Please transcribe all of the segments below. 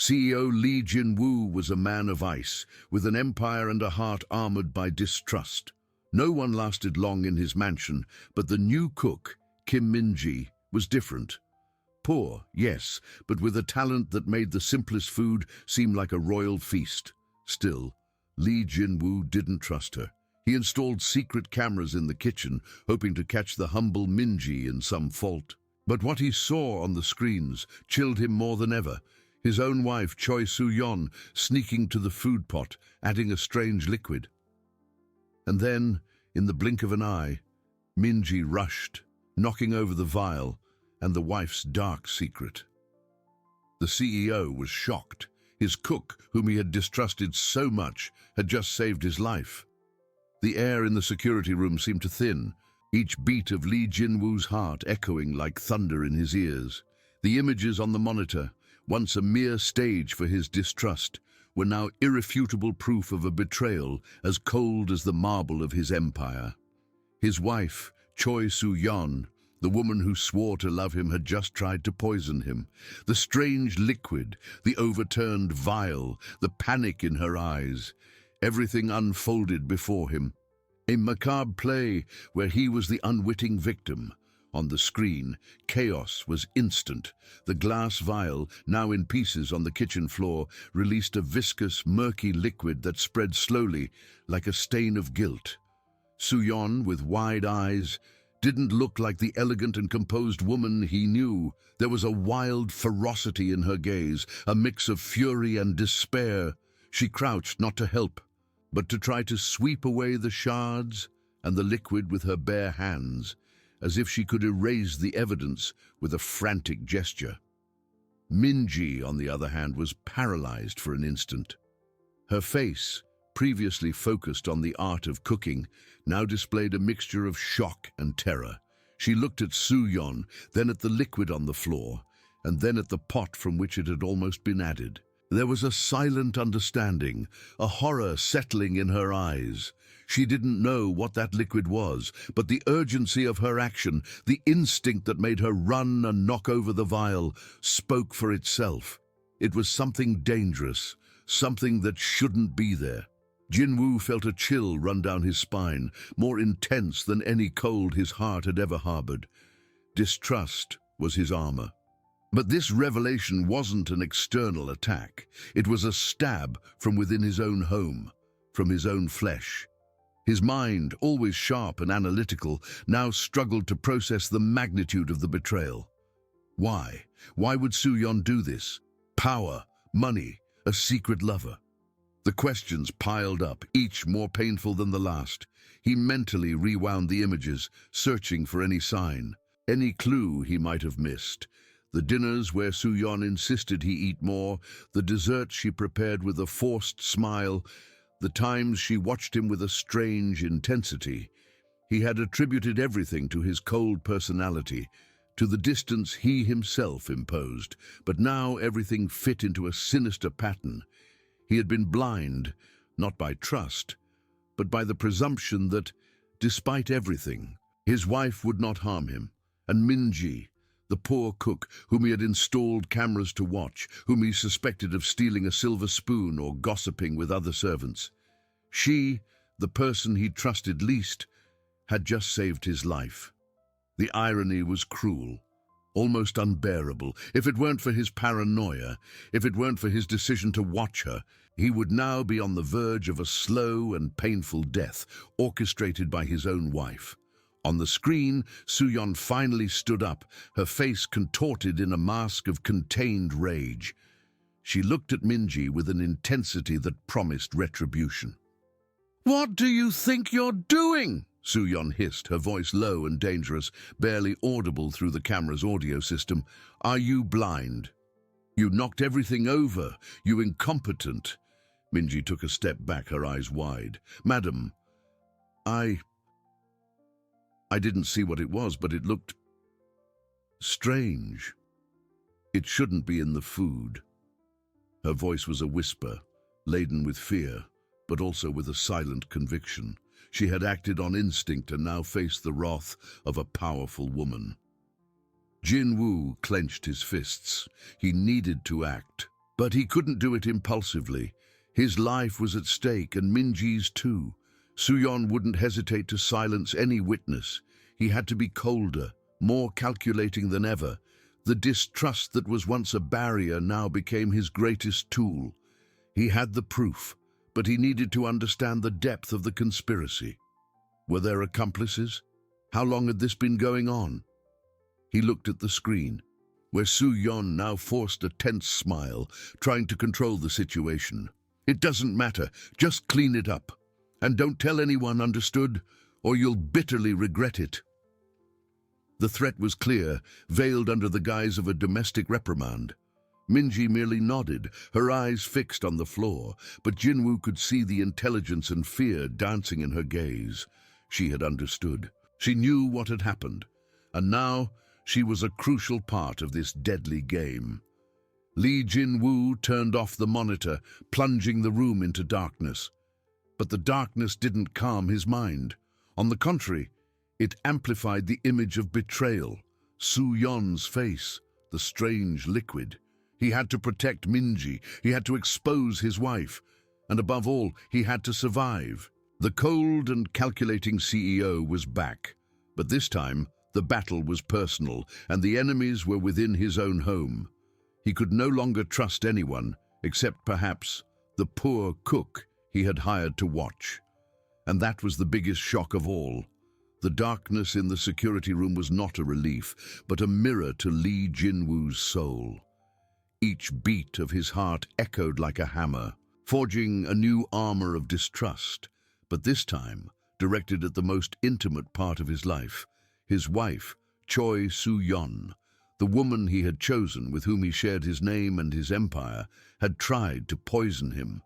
CEO Li Jinwu was a man of ice, with an empire and a heart armored by distrust. No one lasted long in his mansion, but the new cook, Kim Min-ji, was different. Poor, yes, but with a talent that made the simplest food seem like a royal feast. Still, Li Jinwu didn't trust her. He installed secret cameras in the kitchen, hoping to catch the humble Min-ji in some fault. But what he saw on the screens chilled him more than ever. His own wife, Choi Soo-yeon, sneaking to the food pot, adding a strange liquid. And then, in the blink of an eye, Min-ji rushed, knocking over the vial and the wife's dark secret. The CEO was shocked. His cook, whom he had distrusted so much, had just saved his life. The air in the security room seemed to thin, each beat of Li Jinwu's heart echoing like thunder in his ears. The images on the monitor, once a mere stage for his distrust, were now irrefutable proof of a betrayal as cold as the marble of his empire. His wife, Choi Soo-yeon, the woman who swore to love him, had just tried to poison him. The strange liquid, the overturned vial, the panic in her eyes, everything unfolded before him. A macabre play where he was the unwitting victim. On the screen, chaos was instant. The glass vial, now in pieces on the kitchen floor, released a viscous, murky liquid that spread slowly, like a stain of guilt. Soo-yeon, with wide eyes, didn't look like the elegant and composed woman he knew. There was a wild ferocity in her gaze, a mix of fury and despair. She crouched not to help, but to try to sweep away the shards and the liquid with her bare hands, as if she could erase the evidence with a frantic gesture. Min-ji, on the other hand, was paralyzed for an instant. Her face, previously focused on the art of cooking, now displayed a mixture of shock and terror. She looked at Soo-yeon, then at the liquid on the floor, and then at the pot from which it had almost been added. There was a silent understanding, a horror settling in her eyes. She didn't know what that liquid was, but the urgency of her action, the instinct that made her run and knock over the vial, spoke for itself. It was something dangerous, something that shouldn't be there. Jinwu felt a chill run down his spine, more intense than any cold his heart had ever harbored. Distrust was his armor. But this revelation wasn't an external attack. It was a stab from within his own home, from his own flesh. His mind, always sharp and analytical, now struggled to process the magnitude of the betrayal. Why? Why would Soo-yeon do this? Power, money, a secret lover. The questions piled up, each more painful than the last. He mentally rewound the images, searching for any sign, any clue he might have missed. The dinners where Soo-yeon insisted he eat more, the desserts she prepared with a forced smile, the times she watched him with a strange intensity. He had attributed everything to his cold personality, to the distance he himself imposed, but now everything fit into a sinister pattern. He had been blind, not by trust, but by the presumption that, despite everything, his wife would not harm him, and Min-ji, the poor cook whom he had installed cameras to watch, whom he suspected of stealing a silver spoon or gossiping with other servants. She, the person he trusted least, had just saved his life. The irony was cruel, almost unbearable. If it weren't for his paranoia, if it weren't for his decision to watch her, he would now be on the verge of a slow and painful death, orchestrated by his own wife. On the screen, Soo-yeon finally stood up, her face contorted in a mask of contained rage. She looked at Min-ji with an intensity that promised retribution. "What do you think you're doing?" Soo-yeon hissed, her voice low and dangerous, barely audible through the camera's audio system. "Are you blind? You knocked everything over, you incompetent." Min-ji took a step back, her eyes wide. "Madam, I didn't see what it was, but it looked strange. It shouldn't be in the food." Her voice was a whisper, laden with fear, but also with a silent conviction. She had acted on instinct and now faced the wrath of a powerful woman. Jinwu clenched his fists. He needed to act. But he couldn't do it impulsively. His life was at stake, and Minji's too. Suyon wouldn't hesitate to silence any witness. He had to be colder, more calculating than ever. The distrust that was once a barrier now became his greatest tool. He had the proof, but he needed to understand the depth of the conspiracy. Were there accomplices? How long had this been going on? He looked at the screen, where Suyon now forced a tense smile, trying to control the situation. It doesn't matter, just clean it up. And don't tell anyone, understood? Or you'll bitterly regret it. The threat was clear, veiled under the guise of a domestic reprimand. Minji merely nodded, her eyes fixed on the floor, but Jinwoo could see the intelligence and fear dancing in her gaze. She had understood. She knew what had happened, and now she was a crucial part of this deadly game. Lee Jinwoo turned off the monitor, plunging the room into darkness. But the darkness didn't calm his mind. On the contrary, it amplified the image of betrayal. Suyon's face, the strange liquid. He had to protect Minji, he had to expose his wife, and above all, he had to survive. The cold and calculating CEO was back, but this time the battle was personal, and the enemies were within his own home. He could no longer trust anyone, except perhaps the poor cook he had hired to watch. And that was the biggest shock of all. The darkness in the security room was not a relief, but a mirror to Lee Jinwoo's soul. Each beat of his heart echoed like a hammer, forging a new armor of distrust, but this time directed at the most intimate part of his life, his wife, Choi Suyon. The woman he had chosen, with whom he shared his name and his empire, had tried to poison him.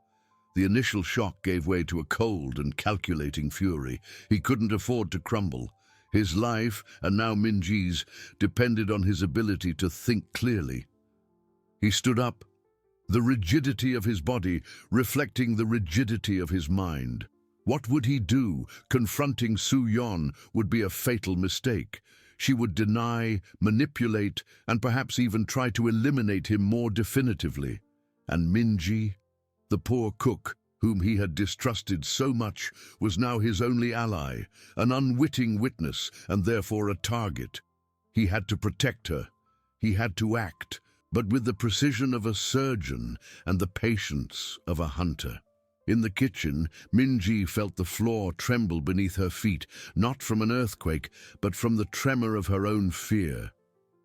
The initial shock gave way to a cold and calculating fury. He couldn't afford to crumble. His life, and now Minji's, depended on his ability to think clearly. He stood up, the rigidity of his body reflecting the rigidity of his mind. What would he do? Confronting Suyon would be a fatal mistake. She would deny, manipulate, and perhaps even try to eliminate him more definitively. And Minji, the poor cook, whom he had distrusted so much, was now his only ally, an unwitting witness, and therefore a target. He had to protect her. He had to act, but with the precision of a surgeon and the patience of a hunter. In the kitchen, Minji felt the floor tremble beneath her feet, not from an earthquake, but from the tremor of her own fear.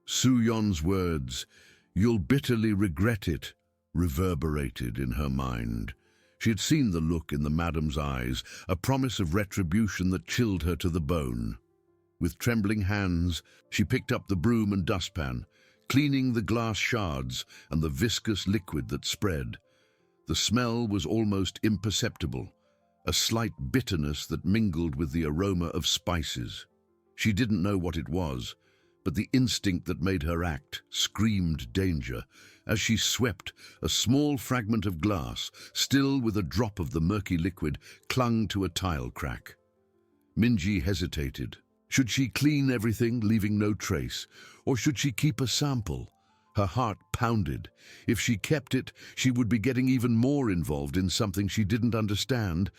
Suyon's words, "You'll bitterly regret it," reverberated in her mind. She had seen the look in the madam's eyes, a promise of retribution that chilled her to the bone. With trembling hands, she picked up the broom and dustpan, cleaning the glass shards and the viscous liquid that spread. The smell was almost imperceptible, a slight bitterness that mingled with the aroma of spices. She didn't know what it was, but the instinct that made her act screamed danger. As she swept, a small fragment of glass, still with a drop of the murky liquid, clung to a tile crack. Minji hesitated. Should she clean everything, leaving no trace, or should she keep a sample? Her heart pounded. If she kept it, she would be getting even more involved in something she didn't understand,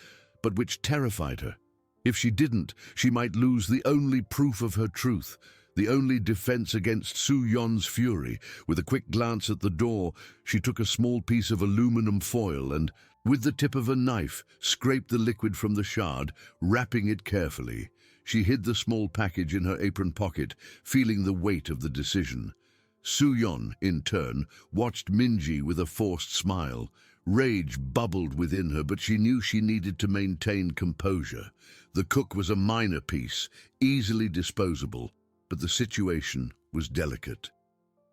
but which terrified her. If she didn't, she might lose the only proof of her truth, the only defense against Suyon's fury. With a quick glance at the door, she took a small piece of aluminum foil and, with the tip of a knife, scraped the liquid from the shard, wrapping it carefully. She hid the small package in her apron pocket, feeling the weight of the decision. Suyon, in turn, watched Minji with a forced smile. Rage bubbled within her, but she knew she needed to maintain composure. The cook was a minor piece, easily disposable, but the situation was delicate.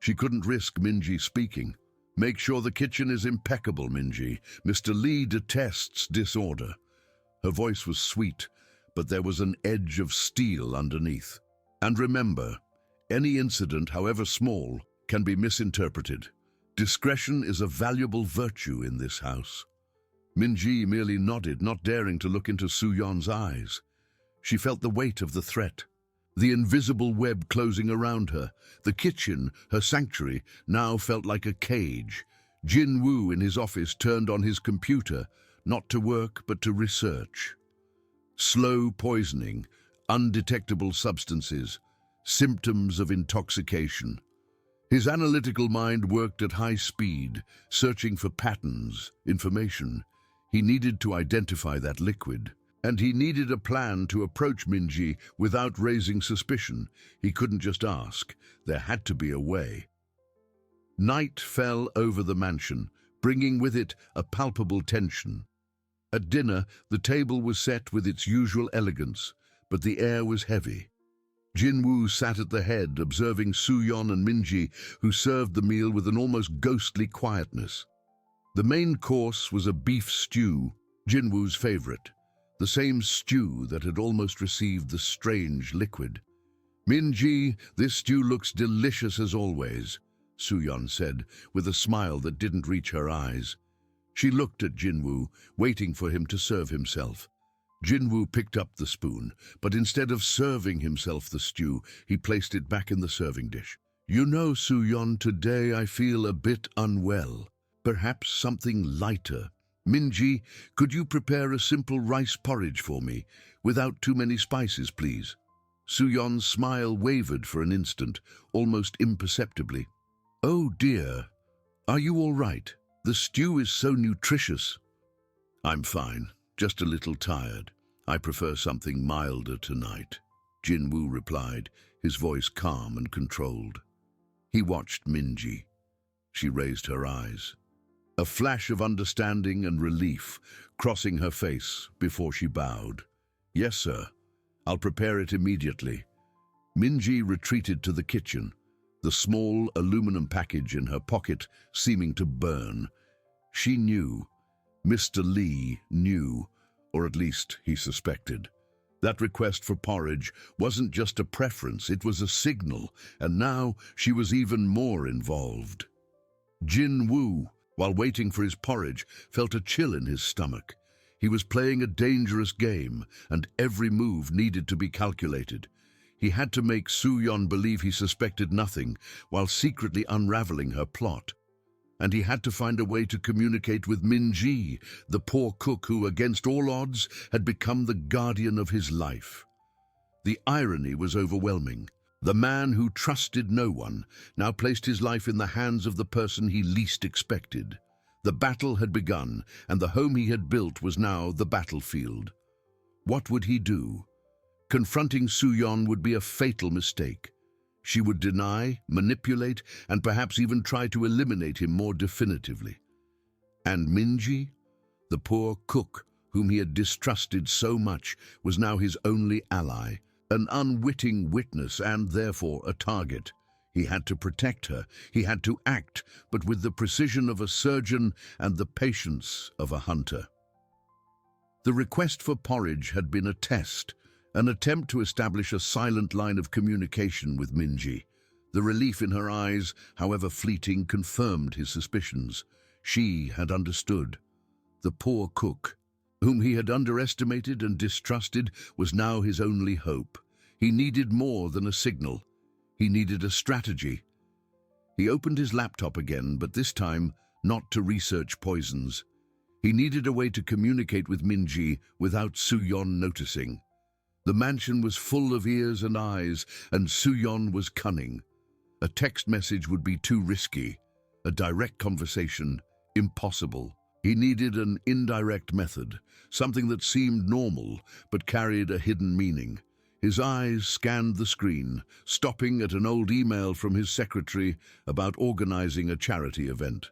She couldn't risk Minji speaking. "Make sure the kitchen is impeccable, Minji. Mr. Lee detests disorder." Her voice was sweet, but there was an edge of steel underneath. "And remember, any incident, however small, can be misinterpreted. Discretion is a valuable virtue in this house." Minji merely nodded, not daring to look into Suyon's eyes. She felt the weight of the threat, the invisible web closing around her. The kitchen, her sanctuary, now felt like a cage. Jin Woo in his office turned on his computer, not to work but to research. Slow poisoning, undetectable substances, symptoms of intoxication. His analytical mind worked at high speed, searching for patterns, information. He needed to identify that liquid, and he needed a plan to approach Minji without raising suspicion. He couldn't just ask. There had to be a way. Night fell over the mansion, bringing with it a palpable tension. At dinner, the table was set with its usual elegance, but the air was heavy. Jin Woo sat at the head, observing Soo-yeon and Minji, who served the meal with an almost ghostly quietness. The main course was a beef stew, Jin Woo's favorite, the same stew that had almost received the strange liquid. "Minji, this stew looks delicious as always," Soo-yeon said, with a smile that didn't reach her eyes. She looked at Jin Woo, waiting for him to serve himself. Jin Woo picked up the spoon, but instead of serving himself the stew, he placed it back in the serving dish. "You know, Soo-yeon, today I feel a bit unwell. Perhaps something lighter. Minji, could you prepare a simple rice porridge for me, without too many spices, please?" Soo-yeon's smile wavered for an instant, almost imperceptibly. "Oh dear, are you all right? The stew is so nutritious." "I'm fine. Just a little tired. I prefer something milder tonight," Jin Woo replied, his voice calm and controlled. He watched Minji. She raised her eyes, a flash of understanding and relief crossing her face before she bowed. "Yes, sir. I'll prepare it immediately." Minji retreated to the kitchen, the small aluminum package in her pocket seeming to burn. She knew. Mr. Lee knew, or at least he suspected. That request for porridge wasn't just a preference, it was a signal, and now she was even more involved. Jin Woo, while waiting for his porridge, felt a chill in his stomach. He was playing a dangerous game, and every move needed to be calculated. He had to make Soo-yeon believe he suspected nothing, while secretly unraveling her plot. And he had to find a way to communicate with Minji, the poor cook who, against all odds, had become the guardian of his life. The irony was overwhelming. The man who trusted no one now placed his life in the hands of the person he least expected. The battle had begun, and the home he had built was now the battlefield. What would he do? Confronting Soo-yeon would be a fatal mistake. She would deny, manipulate, and perhaps even try to eliminate him more definitively. And Minji, the poor cook whom he had distrusted so much, was now his only ally, an unwitting witness and therefore a target. He had to protect her, he had to act, but with the precision of a surgeon and the patience of a hunter. The request for porridge had been a test, an attempt to establish a silent line of communication with Minji. The relief in her eyes, however fleeting, confirmed his suspicions. She had understood. The poor cook, whom he had underestimated and distrusted, was now his only hope. He needed more than a signal. He needed a strategy. He opened his laptop again, but this time not to research poisons. He needed a way to communicate with Minji without Soo-yeon noticing. The mansion was full of ears and eyes, and Soo-yeon was cunning. A text message would be too risky. A direct conversation, impossible. He needed an indirect method, something that seemed normal but carried a hidden meaning. His eyes scanned the screen, stopping at an old email from his secretary about organizing a charity event.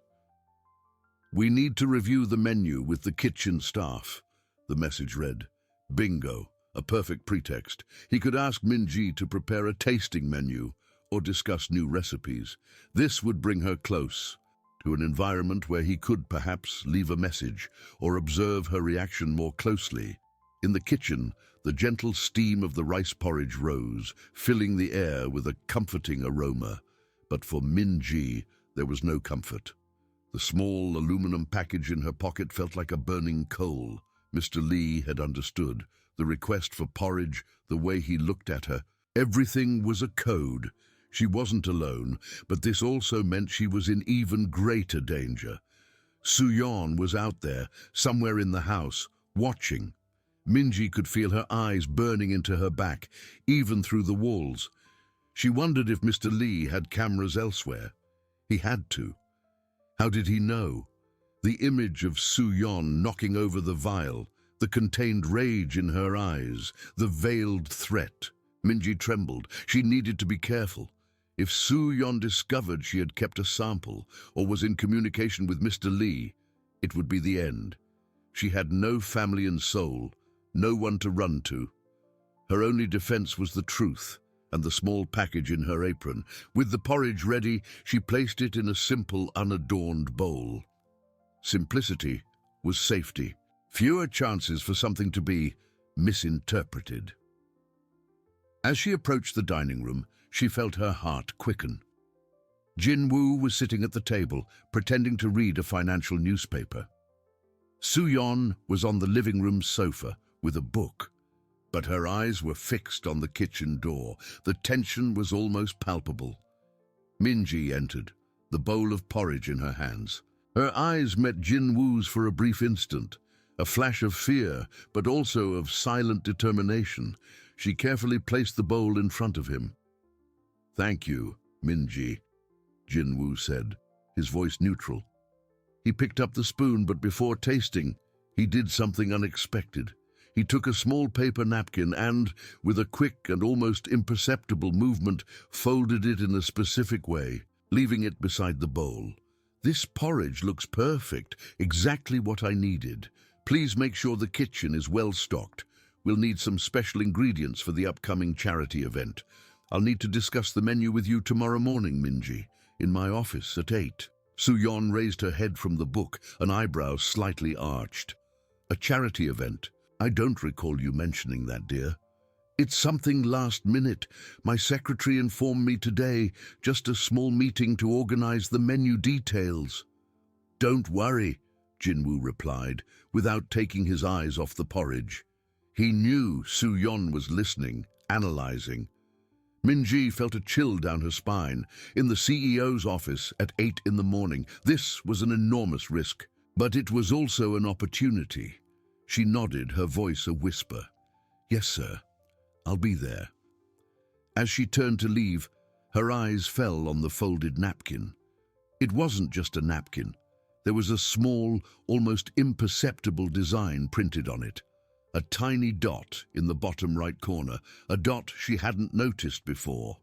"We need to review the menu with the kitchen staff," the message read. Bingo. A perfect pretext. He could ask Minji to prepare a tasting menu or discuss new recipes. This would bring her close to an environment where he could perhaps leave a message or observe her reaction more closely. In the kitchen, the gentle steam of the rice porridge rose, filling the air with a comforting aroma. But for Minji, there was no comfort. The small aluminum package in her pocket felt like a burning coal. Mr. Lee had understood. The request for porridge, the way he looked at her, everything was a code. She wasn't alone, but this also meant she was in even greater danger. Soo-yeon was out there, somewhere in the house, watching. Minji could feel her eyes burning into her back, even through the walls. She wondered if Mr. Lee had cameras elsewhere. He had to. How did he know? The image of Soo-yeon knocking over the vial, the contained rage in her eyes, the veiled threat. Minji trembled. She needed to be careful. If Soo-yeon discovered she had kept a sample or was in communication with Mr. Lee, it would be the end. She had no family and soul, no one to run to. Her only defense was the truth and the small package in her apron. With the porridge ready, she placed it in a simple, unadorned bowl. Simplicity was safety. Fewer chances for something to be misinterpreted. As she approached the dining room, she felt her heart quicken. Jin-woo was sitting at the table, pretending to read a financial newspaper. Soo-yeon was on the living room sofa with a book, but her eyes were fixed on the kitchen door. The tension was almost palpable. Minji entered, the bowl of porridge in her hands. Her eyes met Jin-woo's for a brief instant, a flash of fear, but also of silent determination. She carefully placed the bowl in front of him. "Thank you, Minji," Jin-woo said, his voice neutral. He picked up the spoon, but before tasting, he did something unexpected. He took a small paper napkin and, with a quick and almost imperceptible movement, folded it in a specific way, leaving it beside the bowl. "This porridge looks perfect, exactly what I needed. Please make sure the kitchen is well stocked. We'll need some special ingredients for the upcoming charity event. I'll need to discuss the menu with you tomorrow morning, Minji, in my office at 8. Soo-yeon raised her head from the book, an eyebrow slightly arched. "A charity event? I don't recall you mentioning that, dear." "It's something last minute. My secretary informed me today. Just a small meeting to organize the menu details." "Don't worry," Jin-woo replied, without taking his eyes off the porridge. He knew Soo-yeon was listening, analyzing. Minji felt a chill down her spine. In the CEO's office at 8 in the morning, this was an enormous risk, but it was also an opportunity. She nodded, her voice a whisper. "Yes, sir. I'll be there." As she turned to leave, her eyes fell on the folded napkin. It wasn't just a napkin. There was a small, almost imperceptible design printed on it. A tiny dot in the bottom right corner, a dot she hadn't noticed before.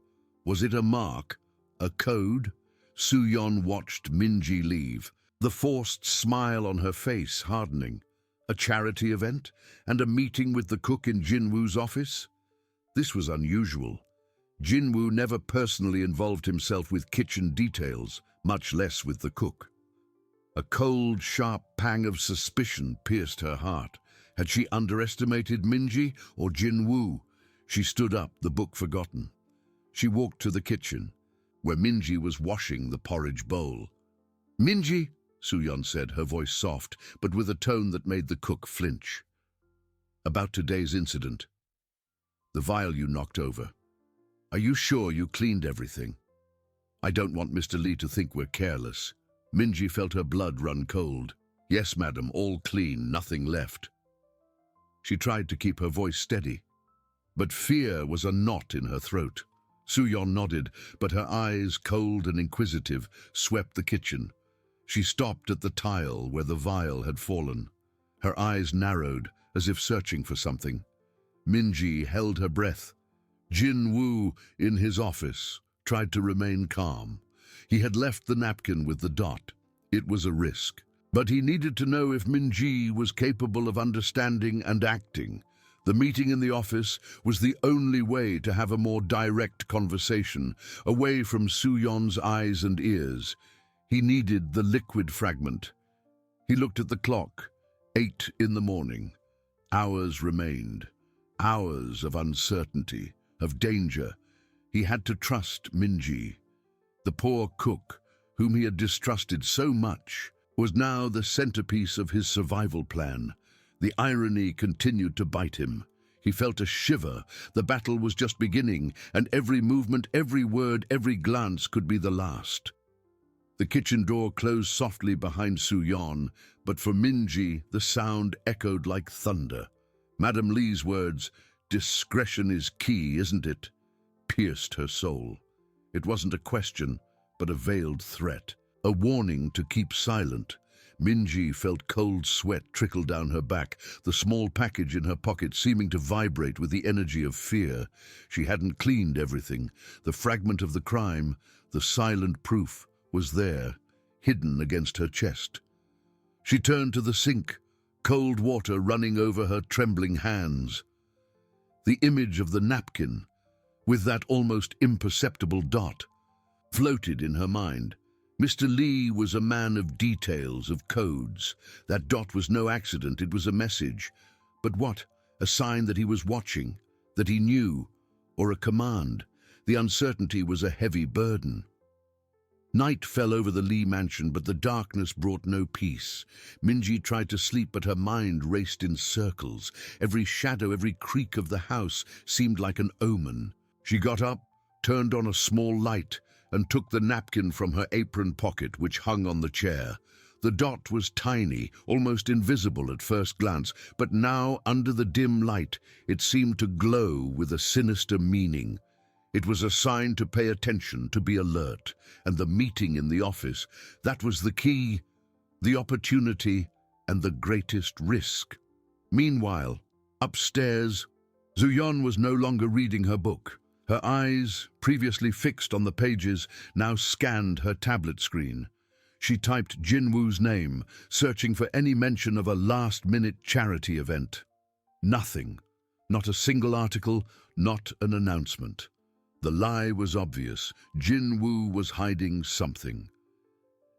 Was it a mark? A code? Soo-yeon watched Minji leave, the forced smile on her face hardening. A charity event? And a meeting with the cook in Jin-woo's office? This was unusual. Jin-woo never personally involved himself with kitchen details, much less with the cook. A cold, sharp pang of suspicion pierced her heart. Had she underestimated Minji or Jin-woo? She stood up, the book forgotten. She walked to the kitchen, where Minji was washing the porridge bowl. "Minji," Soo-yeon said, her voice soft, but with a tone that made the cook flinch. "About today's incident. The vial you knocked over. Are you sure you cleaned everything? I don't want Mr. Lee to think we're careless." Minji felt her blood run cold. "Yes, madam, all clean, nothing left." She tried to keep her voice steady, but fear was a knot in her throat. Soo-yeon nodded, but her eyes, cold and inquisitive, swept the kitchen. She stopped at the tile where the vial had fallen. Her eyes narrowed, as if searching for something. Minji held her breath. Jin-woo, in his office, tried to remain calm. He had left the napkin with the dot. It was a risk. But he needed to know if Minji was capable of understanding and acting. The meeting in the office was the only way to have a more direct conversation, away from Soo-yeon's eyes and ears. He needed the liquid fragment. He looked at the clock. 8 in the morning. Hours remained. Hours of uncertainty, of danger. He had to trust Minji. The poor cook, whom he had distrusted so much, was now the centerpiece of his survival plan. The irony continued to bite him. He felt a shiver. The battle was just beginning, and every movement, every word, every glance could be the last. The kitchen door closed softly behind Su-yeon, but for Min-ji the sound echoed like thunder. Madam Lee's words, "Discretion is key, isn't it?" pierced her soul. It wasn't a question, but a veiled threat, a warning to keep silent. Min-ji felt cold sweat trickle down her back, the small package in her pocket seeming to vibrate with the energy of fear. She hadn't cleaned everything. The fragment of the crime, the silent proof, was there, hidden against her chest. She turned to the sink, cold water running over her trembling hands. The image of the napkin, with that almost imperceptible dot, floated in her mind. Mr. Lee was a man of details, of codes. That dot was no accident, it was a message. But what? A sign that he was watching, that he knew, or a command. The uncertainty was a heavy burden. Night fell over the Lee mansion, but the darkness brought no peace. Min-ji tried to sleep, but her mind raced in circles. Every shadow, every creak of the house seemed like an omen. She got up, turned on a small light, and took the napkin from her apron pocket, which hung on the chair. The dot was tiny, almost invisible at first glance, but now, under the dim light, it seemed to glow with a sinister meaning. It was a sign to pay attention, to be alert, and the meeting in the office, that was the key, the opportunity, and the greatest risk. Meanwhile, upstairs, Su-yeon was no longer reading her book. Her eyes, previously fixed on the pages, now scanned her tablet screen. She typed Jin-woo's name, searching for any mention of a last-minute charity event. Nothing. Not a single article, not an announcement. The lie was obvious. Jin-woo was hiding something.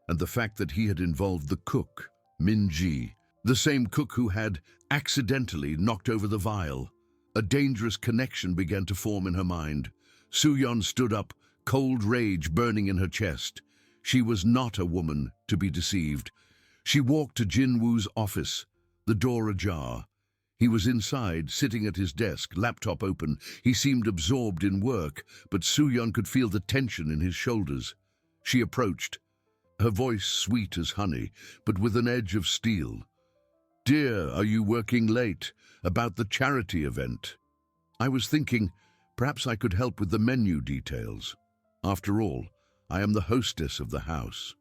And the fact that he had involved the cook, Min-ji, the same cook who had accidentally knocked over the vial. A dangerous connection began to form in her mind. Su-yeon stood up, cold rage burning in her chest. She was not a woman to be deceived. She walked to Jin-woo's office, the door ajar. He was inside, sitting at his desk, laptop open. He seemed absorbed in work, but Su-yeon could feel the tension in his shoulders. She approached, her voice sweet as honey, but with an edge of steel. "Dear, are you working late? About the charity event?" "I was thinking, perhaps I could help with the menu details. After all, I am the hostess of the house."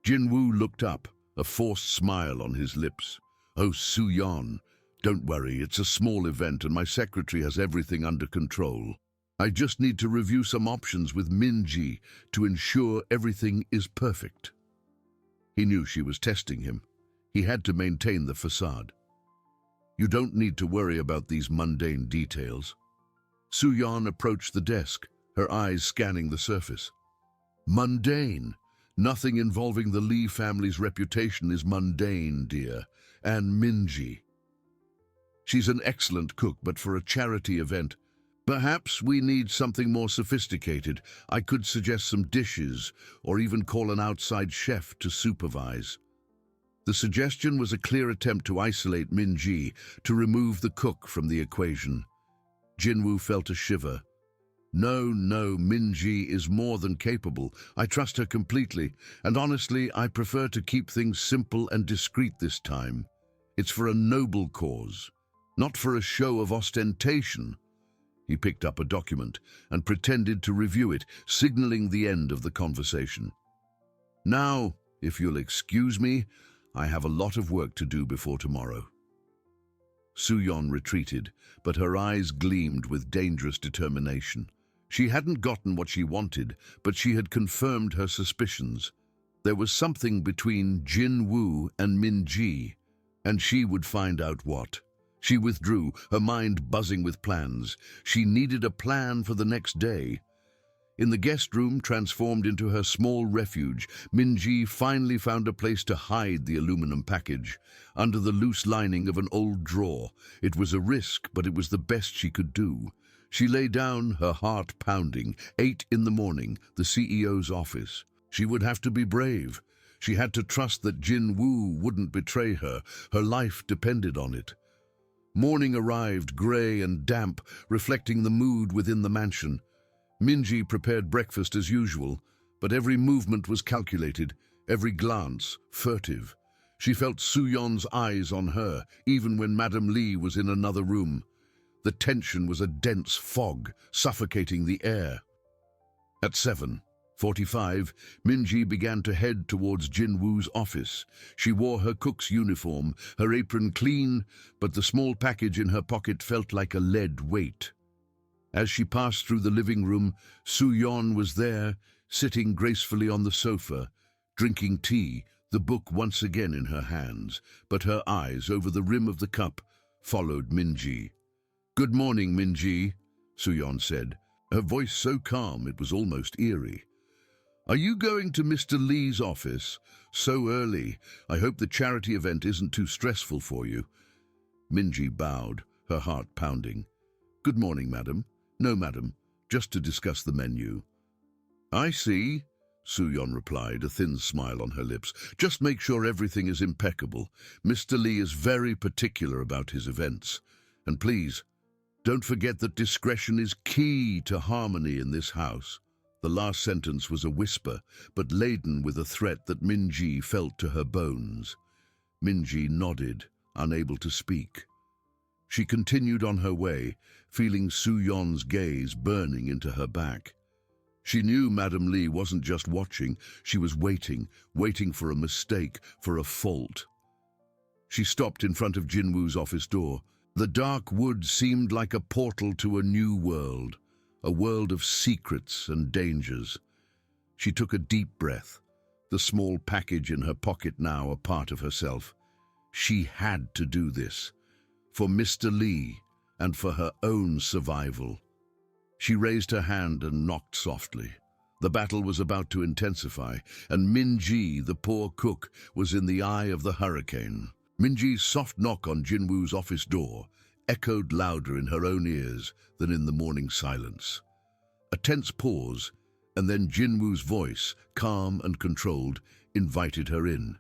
Jin-woo looked up, a forced smile on his lips. "Oh, Su-yeon, don't worry, it's a small event and my secretary has everything under control. I just need to review some options with Min-ji to ensure everything is perfect." He knew she was testing him. He had to maintain the facade. "You don't need to worry about these mundane details." Su-yeon approached the desk, her eyes scanning the surface. "Mundane? Nothing involving the Lee family's reputation is mundane, dear. And Min-ji. She's an excellent cook, but for a charity event, perhaps we need something more sophisticated. I could suggest some dishes, or even call an outside chef to supervise." The suggestion was a clear attempt to isolate Min-ji, to remove the cook from the equation. Jin-woo felt a shiver. No, Min-ji is more than capable. I trust her completely, and honestly, I prefer to keep things simple and discreet this time. It's for a noble cause, not for a show of ostentation." He picked up a document and pretended to review it, signaling the end of the conversation. "Now, if you'll excuse me, I have a lot of work to do before tomorrow." Su-yeon retreated, but her eyes gleamed with dangerous determination. She hadn't gotten what she wanted, but she had confirmed her suspicions. There was something between Jin-woo and Min-ji, and she would find out what. She withdrew, her mind buzzing with plans. She needed a plan for the next day. In the guest room, transformed into her small refuge, Min-ji finally found a place to hide the aluminum package, under the loose lining of an old drawer. It was a risk, but it was the best she could do. She lay down, her heart pounding. 8 in the morning, the CEO's office. She would have to be brave. She had to trust that Jin-woo wouldn't betray her. Her life depended on it. Morning arrived, grey and damp, reflecting the mood within the mansion. Minji prepared breakfast as usual, but every movement was calculated, every glance furtive. She felt Soo-yeon's eyes on her, even when Madame Lee was in another room. The tension was a dense fog, suffocating the air. At 7:45, Minji began to head towards Jin-woo's office. She wore her cook's uniform, her apron clean, but the small package in her pocket felt like a lead weight. As she passed through the living room, Soo-yeon was there, sitting gracefully on the sofa, drinking tea, the book once again in her hands, but her eyes over the rim of the cup followed Minji. "Good morning, Minji," Soo-yeon said, her voice so calm it was almost eerie. "Are you going to Mr. Lee's office? So early. I hope the charity event isn't too stressful for you." Minji bowed, her heart pounding. "Good morning, madam." "No, madam, just to discuss the menu." "I see," Soo-yeon replied, a thin smile on her lips. "Just make sure everything is impeccable. Mr. Lee is very particular about his events. And please, don't forget that discretion is key to harmony in this house." The last sentence was a whisper, but laden with a threat that Minji felt to her bones. Minji nodded, unable to speak. She continued on her way, feeling Soo-yeon's gaze burning into her back. She knew Madame Lee wasn't just watching, she was waiting for a mistake, for a fault. She stopped in front of Jin-woo's office door. The dark wood seemed like a portal to a new world, a world of secrets and dangers. She took a deep breath, the small package in her pocket now a part of herself. She had to do this, for Mr. Lee and for her own survival. She raised her hand and knocked softly. The battle was about to intensify, and Minji, the poor cook, was in the eye of the hurricane. Minji's soft knock on Jin-woo's office door echoed louder in her own ears than in the morning silence. A tense pause, and then Jin-woo's voice, calm and controlled, invited her in.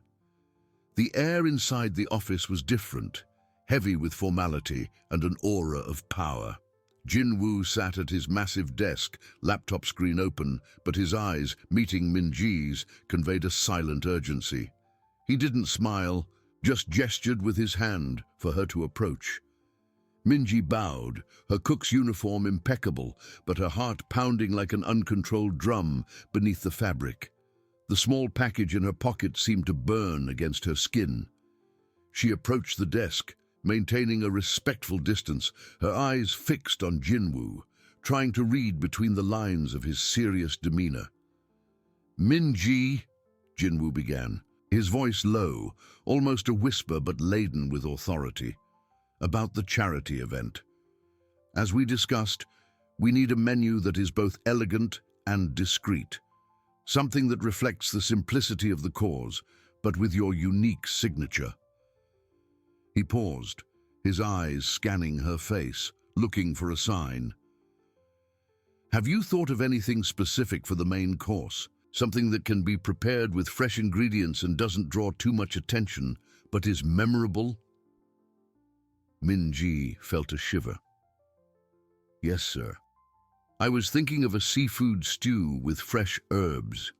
The air inside the office was different, heavy with formality and an aura of power. Jin-woo sat at his massive desk, laptop screen open, but his eyes, meeting Minji's, conveyed a silent urgency. He didn't smile, just gestured with his hand for her to approach. Minji bowed, her cook's uniform impeccable, but her heart pounding like an uncontrolled drum beneath the fabric. The small package in her pocket seemed to burn against her skin. She approached the desk, maintaining a respectful distance, her eyes fixed on Jin-woo, trying to read between the lines of his serious demeanor. "Minji," Jin-woo began, his voice low, almost a whisper but laden with authority, "about the charity event. As we discussed, we need a menu that is both elegant and discreet, something that reflects the simplicity of the cause, but with your unique signature." He paused, his eyes scanning her face, looking for a sign. "Have you thought of anything specific for the main course? Something that can be prepared with fresh ingredients and doesn't draw too much attention, but is memorable?" Minji felt a shiver. "Yes, sir. I was thinking of a seafood stew with fresh herbs.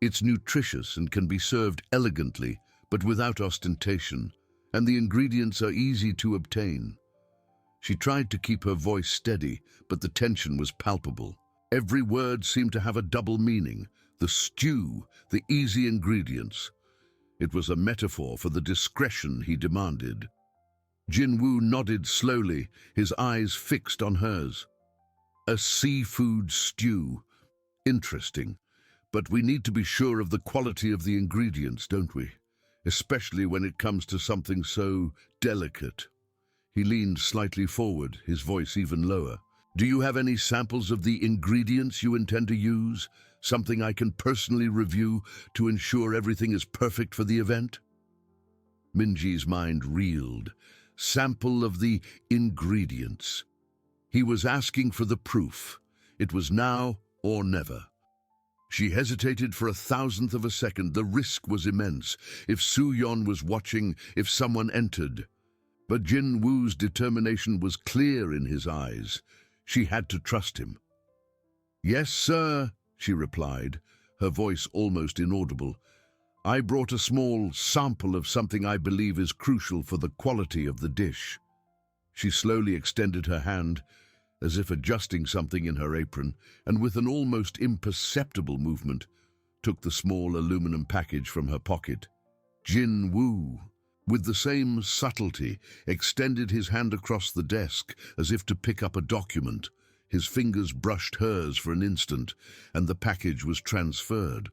It's nutritious and can be served elegantly, but without ostentation, and the ingredients are easy to obtain." She tried to keep her voice steady, but the tension was palpable. Every word seemed to have a double meaning. The stew, the easy ingredients. It was a metaphor for the discretion he demanded. Jin-woo nodded slowly, his eyes fixed on hers. "A seafood stew. Interesting. But we need to be sure of the quality of the ingredients, don't we? Especially when it comes to something so delicate." He leaned slightly forward, his voice even lower. "Do you have any samples of the ingredients you intend to use? Something I can personally review to ensure everything is perfect for the event?" Minji's mind reeled. Sample of the ingredients. He was asking for the proof. It was now or never. She hesitated for 1,000th of a second. The risk was immense. If Soo-yeon was watching, if someone entered. But Jin Woo's determination was clear in his eyes. She had to trust him. "Yes, sir," she replied, her voice almost inaudible. "I brought a small sample of something I believe is crucial for the quality of the dish." She slowly extended her hand, as if adjusting something in her apron, and with an almost imperceptible movement, took the small aluminum package from her pocket. Jin Woo, with the same subtlety, extended his hand across the desk as if to pick up a document. His fingers brushed hers for an instant, and the package was transferred.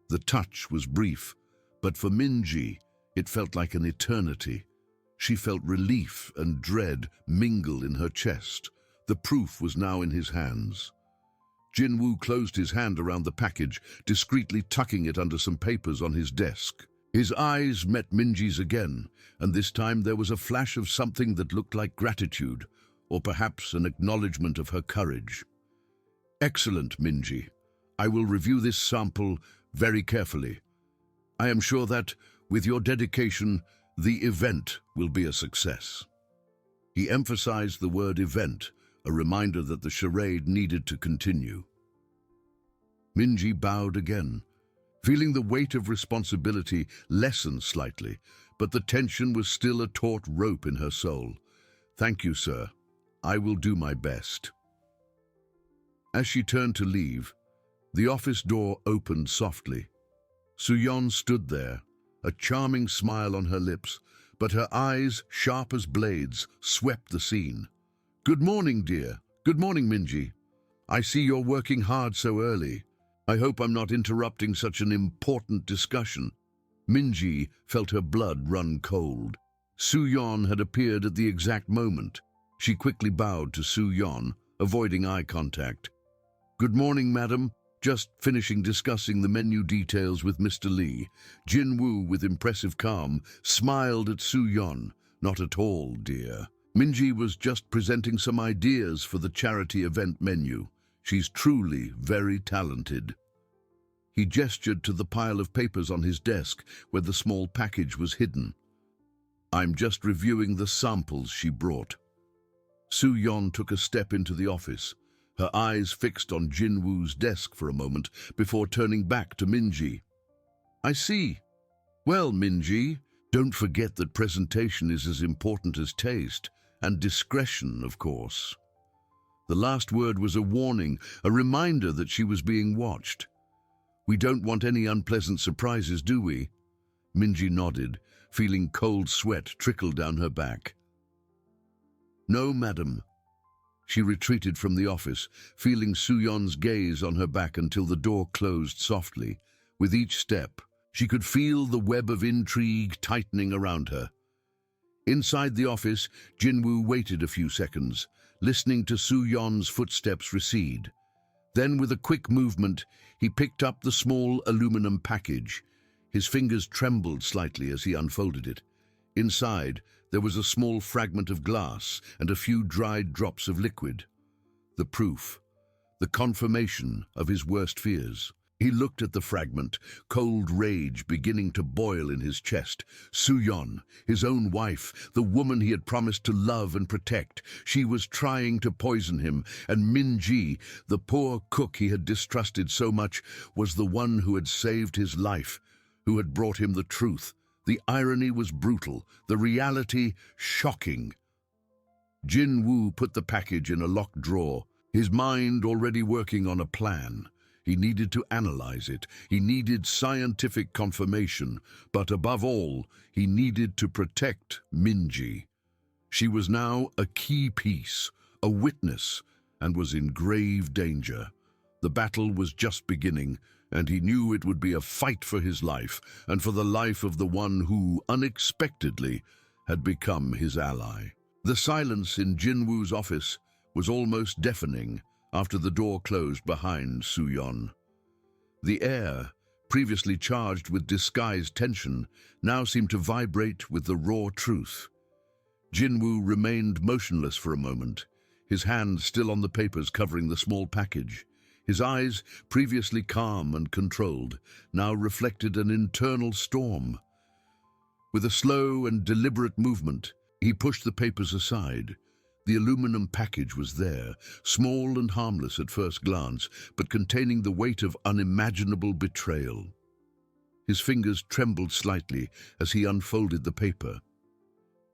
The touch was brief, but for Minji, it felt like an eternity. She felt relief and dread mingle in her chest. The proof was now in his hands. Jin Woo closed his hand around the package, discreetly tucking it under some papers on his desk. His eyes met Minji's again, and this time there was a flash of something that looked like gratitude, or perhaps an acknowledgement of her courage. "Excellent, Minji. I will review this sample very carefully. I am sure that, with your dedication, the event will be a success." He emphasized the word event, a reminder that the charade needed to continue. Minji bowed again, feeling the weight of responsibility lessen slightly, but the tension was still a taut rope in her soul. "Thank you, sir. I will do my best." As she turned to leave, the office door opened softly. Soo-yeon stood there, a charming smile on her lips, but her eyes, sharp as blades, swept the scene. "Good morning, dear. Good morning, Minji. I see you're working hard so early. I hope I'm not interrupting such an important discussion." Minji felt her blood run cold. Soo-yeon had appeared at the exact moment. She quickly bowed to Soo-yeon, avoiding eye contact. "Good morning, madam. Just finishing discussing the menu details with Mr. Lee." Jin Woo, with impressive calm, smiled at Soo-yeon. "Not at all, dear. Minji was just presenting some ideas for the charity event menu. She's truly very talented." He gestured to the pile of papers on his desk where the small package was hidden. "I'm just reviewing the samples she brought." Soo-yeon took a step into the office, her eyes fixed on Jin Woo's desk for a moment before turning back to Minji. "I see. Well, Minji, don't forget that presentation is as important as taste, and discretion, of course." The last word was a warning, a reminder that she was being watched. "We don't want any unpleasant surprises, do we?" Minji nodded, feeling cold sweat trickle down her back. "No, madam." She retreated from the office, feeling Soo-yeon's gaze on her back until the door closed softly. With each step, she could feel the web of intrigue tightening around her. Inside the office, Jin Woo waited a few seconds, listening to Soo-yeon's footsteps recede. Then, with a quick movement, he picked up the small aluminum package. His fingers trembled slightly as he unfolded it. Inside, there was a small fragment of glass and a few dried drops of liquid. The proof, the confirmation of his worst fears. He looked at the fragment, cold rage beginning to boil in his chest. Soo-yeon, his own wife, the woman he had promised to love and protect. She was trying to poison him, and Minji, the poor cook he had distrusted so much, was the one who had saved his life, who had brought him the truth. The irony was brutal, the reality shocking. Jin Woo put the package in a locked drawer, his mind already working on a plan. He needed to analyze it. He needed scientific confirmation. But above all, he needed to protect Minji. She was now a key piece, a witness, and was in grave danger. The battle was just beginning, and he knew it would be a fight for his life and for the life of the one who, unexpectedly, had become his ally. The silence in Jin Woo's office was almost deafening after the door closed behind Soo-yeon. The air, previously charged with disguised tension, now seemed to vibrate with the raw truth. Jin Woo remained motionless for a moment, his hand still on the papers covering the small package. His eyes, previously calm and controlled, now reflected an internal storm. With a slow and deliberate movement, He pushed the papers aside. The aluminum package was there, small and harmless at first glance, but containing the weight of unimaginable betrayal. His fingers trembled slightly as he unfolded the paper.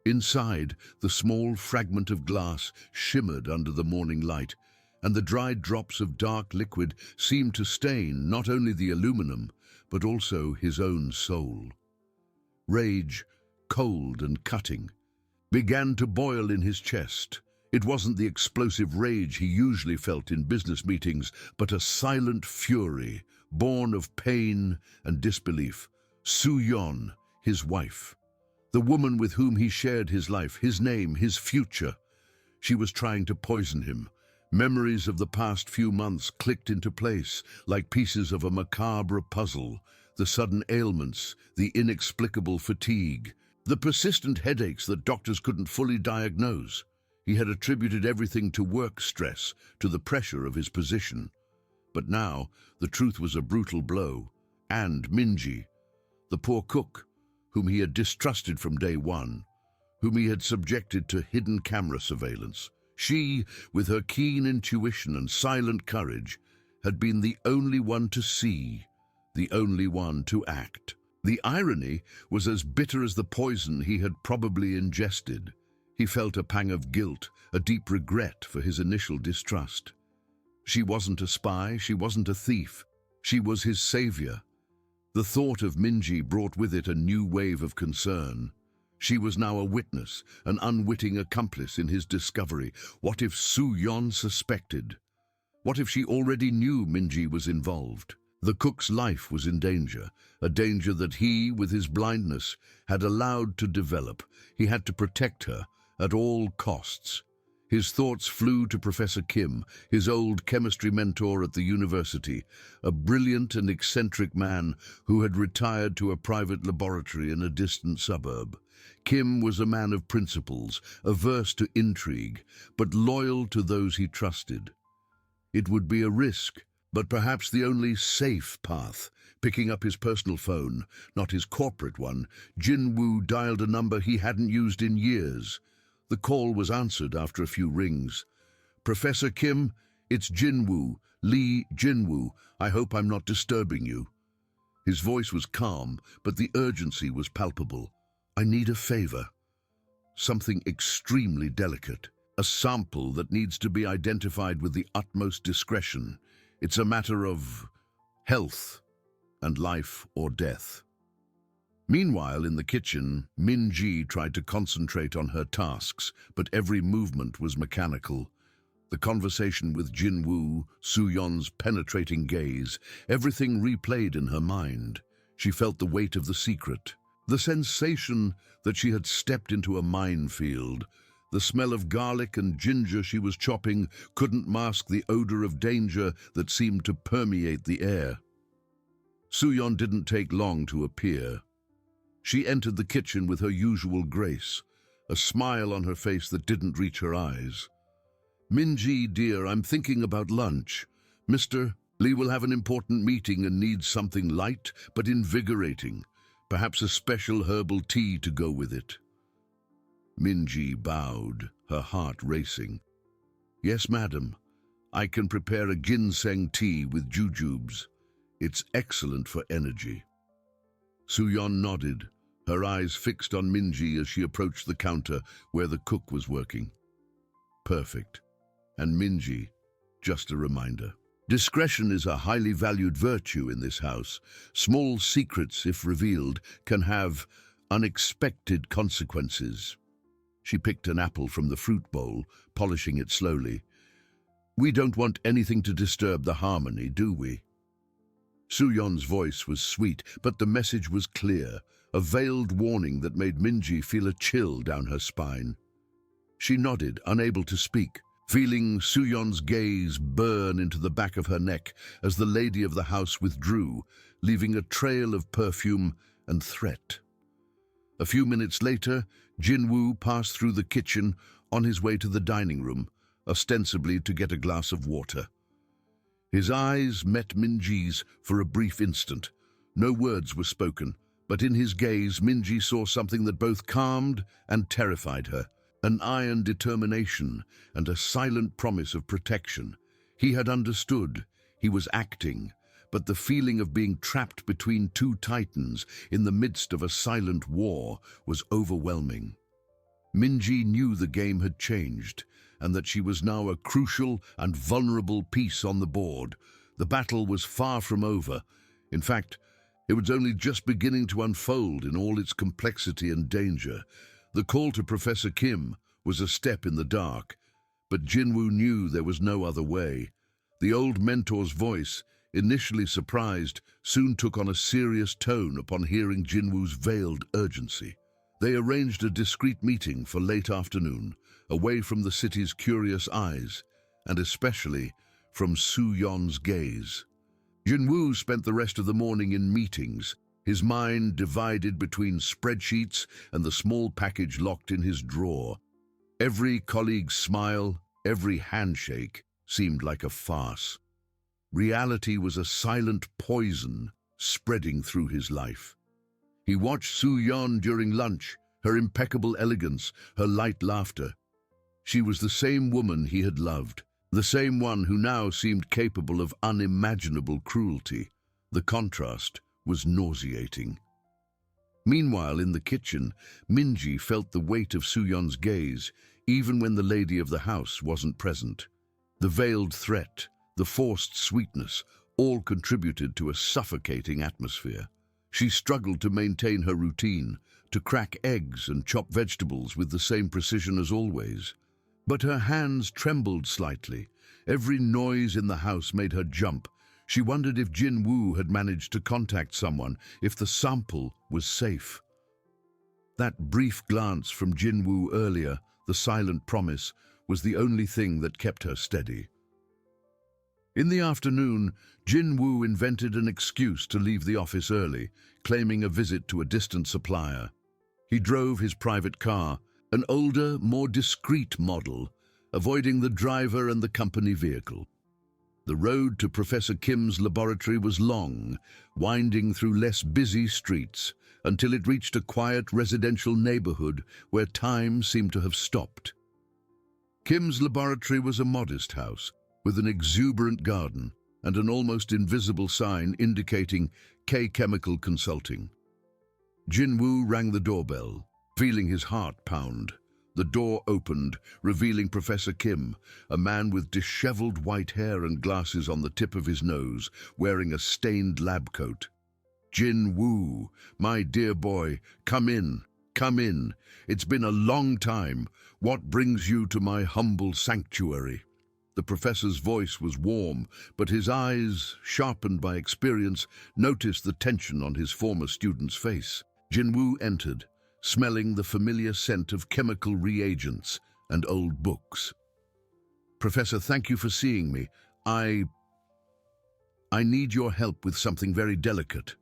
Inside, the small fragment of glass shimmered under the morning light, and the dried drops of dark liquid seemed to stain not only the aluminum, but also his own soul. Rage, cold and cutting, began to boil in his chest. It wasn't the explosive rage he usually felt in business meetings, but a silent fury, born of pain and disbelief. Soo-yeon, his wife, the woman with whom he shared his life, his name, his future. She was trying to poison him. Memories of the past few months clicked into place like pieces of a macabre puzzle. The sudden ailments, the inexplicable fatigue, the persistent headaches that doctors couldn't fully diagnose. He had attributed everything to work stress, to the pressure of his position. But now, the truth was a brutal blow. And Minji, the poor cook, whom he had distrusted from day one, whom he had subjected to hidden camera surveillance. She, with her keen intuition and silent courage, had been the only one to see, the only one to act. The irony was as bitter as the poison he had probably ingested. He felt a pang of guilt, a deep regret for his initial distrust. She wasn't a spy, she wasn't a thief. She was his savior. The thought of Minji brought with it a new wave of concern. She was now a witness, an unwitting accomplice in his discovery. What if Soo-yeon suspected? What if she already knew Minji was involved? The cook's life was in danger, a danger that he, with his blindness, had allowed to develop. He had to protect her at all costs. His thoughts flew to Professor Kim, his old chemistry mentor at the university, a brilliant and eccentric man who had retired to a private laboratory in a distant suburb. Kim was a man of principles, averse to intrigue, but loyal to those he trusted. It would be a risk, but perhaps the only safe path. Picking up his personal phone, not his corporate one, Jin-woo dialed a number he hadn't used in years. The call was answered after a few rings. "Professor Kim, it's Jin-woo, Lee Jin-woo. I hope I'm not disturbing you." His voice was calm, but the urgency was palpable. "I need a favor. Something extremely delicate. A sample that needs to be identified with the utmost discretion. It's a matter of health and life or death." Meanwhile, in the kitchen, Minji tried to concentrate on her tasks, but every movement was mechanical. The conversation with Jin-woo, Soo-yeon's penetrating gaze, everything replayed in her mind. She felt the weight of the secret, the sensation that she had stepped into a minefield. The smell of garlic and ginger she was chopping couldn't mask the odor of danger that seemed to permeate the air. Soo-yeon didn't take long to appear. She entered the kitchen with her usual grace, a smile on her face that didn't reach her eyes. "Minji, dear, I'm thinking about lunch. Mr. Lee will have an important meeting and needs something light but invigorating, perhaps a special herbal tea to go with it." Minji bowed, her heart racing. "Yes, madam. I can prepare a ginseng tea with jujubes. It's excellent for energy." Soo-yeon nodded, her eyes fixed on Minji as she approached the counter where the cook was working. Perfect. And Minji, just a reminder. Discretion is a highly valued virtue in this house. Small secrets, if revealed, can have unexpected consequences. She picked an apple from the fruit bowl, polishing it slowly. "We don't want anything to disturb the harmony, do we?" Soo-yeon's voice was sweet, but the message was clear, a veiled warning that made Minji feel a chill down her spine. She nodded, unable to speak, feeling Soo-yeon's gaze burn into the back of her neck as the lady of the house withdrew, leaving a trail of perfume and threat. A few minutes later, Jin-woo passed through the kitchen on his way to the dining room, ostensibly to get a glass of water. His eyes met Minji's for a brief instant. No words were spoken, But in his gaze, Minji saw something that both calmed and terrified her, an iron determination and a silent promise of protection. He had understood. He was acting, but the feeling of being trapped between two titans in the midst of a silent war was overwhelming. Minji knew the game had changed, and that she was now a crucial and vulnerable piece on the board. The battle was far from over. In fact, it was only just beginning to unfold in all its complexity and danger. The call to Professor Kim was a step in the dark, but Jinwoo knew there was no other way. The old mentor's voice, initially surprised, soon took on a serious tone upon hearing Jinwoo's veiled urgency. They arranged a discreet meeting for late afternoon, away from the city's curious eyes, and especially from Soo-yeon's gaze. Jinwoo spent the rest of the morning in meetings, his mind divided between spreadsheets and the small package locked in his drawer. Every colleague's smile, every handshake seemed like a farce. Reality was a silent poison spreading through his life. He watched Soo-yeon during lunch, her impeccable elegance, her light laughter. She was the same woman he had loved, the same one who now seemed capable of unimaginable cruelty. The contrast was nauseating. Meanwhile, in the kitchen, Minji felt the weight of Soo-yeon's gaze, even when the lady of the house wasn't present. The veiled threat, the forced sweetness, all contributed to a suffocating atmosphere. She struggled to maintain her routine, to crack eggs and chop vegetables with the same precision as always. But her hands trembled slightly. Every noise in the house made her jump. She wondered if Jinwoo had managed to contact someone, if the sample was safe. That brief glance from Jinwoo earlier, the silent promise, was the only thing that kept her steady. In the afternoon, Jinwoo invented an excuse to leave the office early, claiming a visit to a distant supplier. He drove his private car, an older, more discreet model, avoiding the driver and the company vehicle. The road to Professor Kim's laboratory was long, winding through less busy streets, until it reached a quiet residential neighborhood where time seemed to have stopped. Kim's laboratory was a modest house, with an exuberant garden and an almost invisible sign indicating K Chemical Consulting. Jinwoo rang the doorbell, feeling his heart pound. The door opened, revealing Professor Kim, a man with disheveled white hair and glasses on the tip of his nose, wearing a stained lab coat. "Jinwoo, my dear boy, come in, come in. It's been a long time. What brings you to my humble sanctuary?" The professor's voice was warm, but his eyes, sharpened by experience, noticed the tension on his former student's face. Jinwoo entered, smelling the familiar scent of chemical reagents and old books. "Professor, thank you for seeing me. I need your help with something very delicate."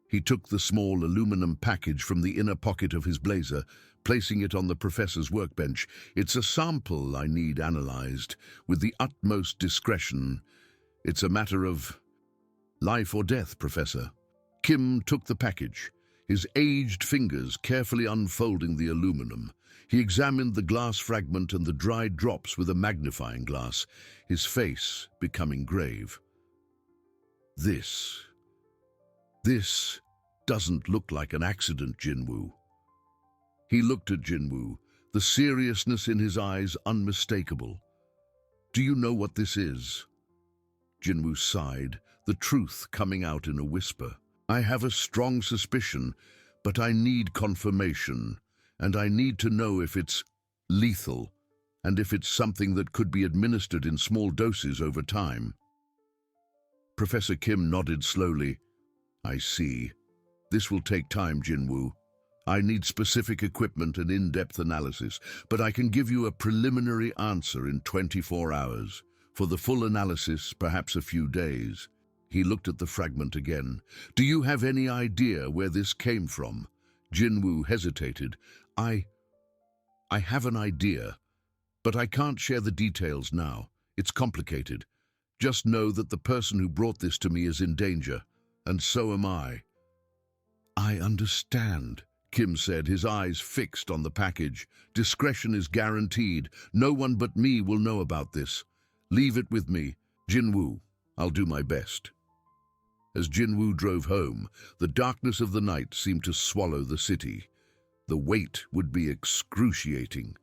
He took the small aluminum package from the inner pocket of his blazer, placing it on the professor's workbench. "It's a sample I need analyzed with the utmost discretion. It's a matter of life or death, Professor." Kim took the package, his aged fingers carefully unfolding the aluminum. He examined the glass fragment and the dried drops with a magnifying glass, his face becoming grave. This doesn't look like an accident, Jinwoo." He looked at Jinwoo, the seriousness in his eyes unmistakable. "Do you know what this is?" Jinwoo sighed, the truth coming out in a whisper. "I have a strong suspicion, but I need confirmation, and I need to know if it's lethal, and if it's something that could be administered in small doses over time." Professor Kim nodded slowly. "I see. This will take time, Jinwoo. I need specific equipment and in-depth analysis, but I can give you a preliminary answer in 24 hours. For the full analysis, perhaps a few days." He looked at the fragment again. "Do you have any idea where this came from?" Jinwoo hesitated. I have an idea, but I can't share the details now. It's complicated. Just know that the person who brought this to me is in danger, and so am I." I understand, Kim said, his eyes fixed on the package. Discretion is guaranteed. No one but me will know about this. Leave it with me, Jinwoo. I'll do my best. As Jinwoo drove home, the darkness of the night seemed to swallow the city. The wait would be excruciating.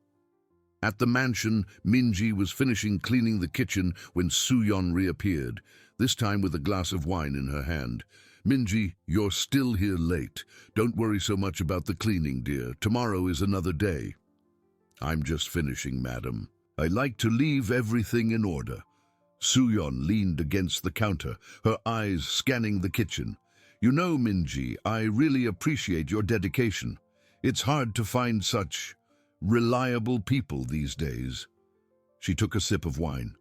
At the mansion, Minji was finishing cleaning the kitchen when Soo-yeon reappeared, this time with a glass of wine in her hand. Minji, you're still here late. Don't worry so much about the cleaning, dear. Tomorrow is another day. I'm just finishing, madam. I like to leave everything in order. Soo-yeon leaned against the counter, her eyes scanning the kitchen. You know, Minji, I really appreciate your dedication. It's hard to find such reliable people these days. She took a sip of wine.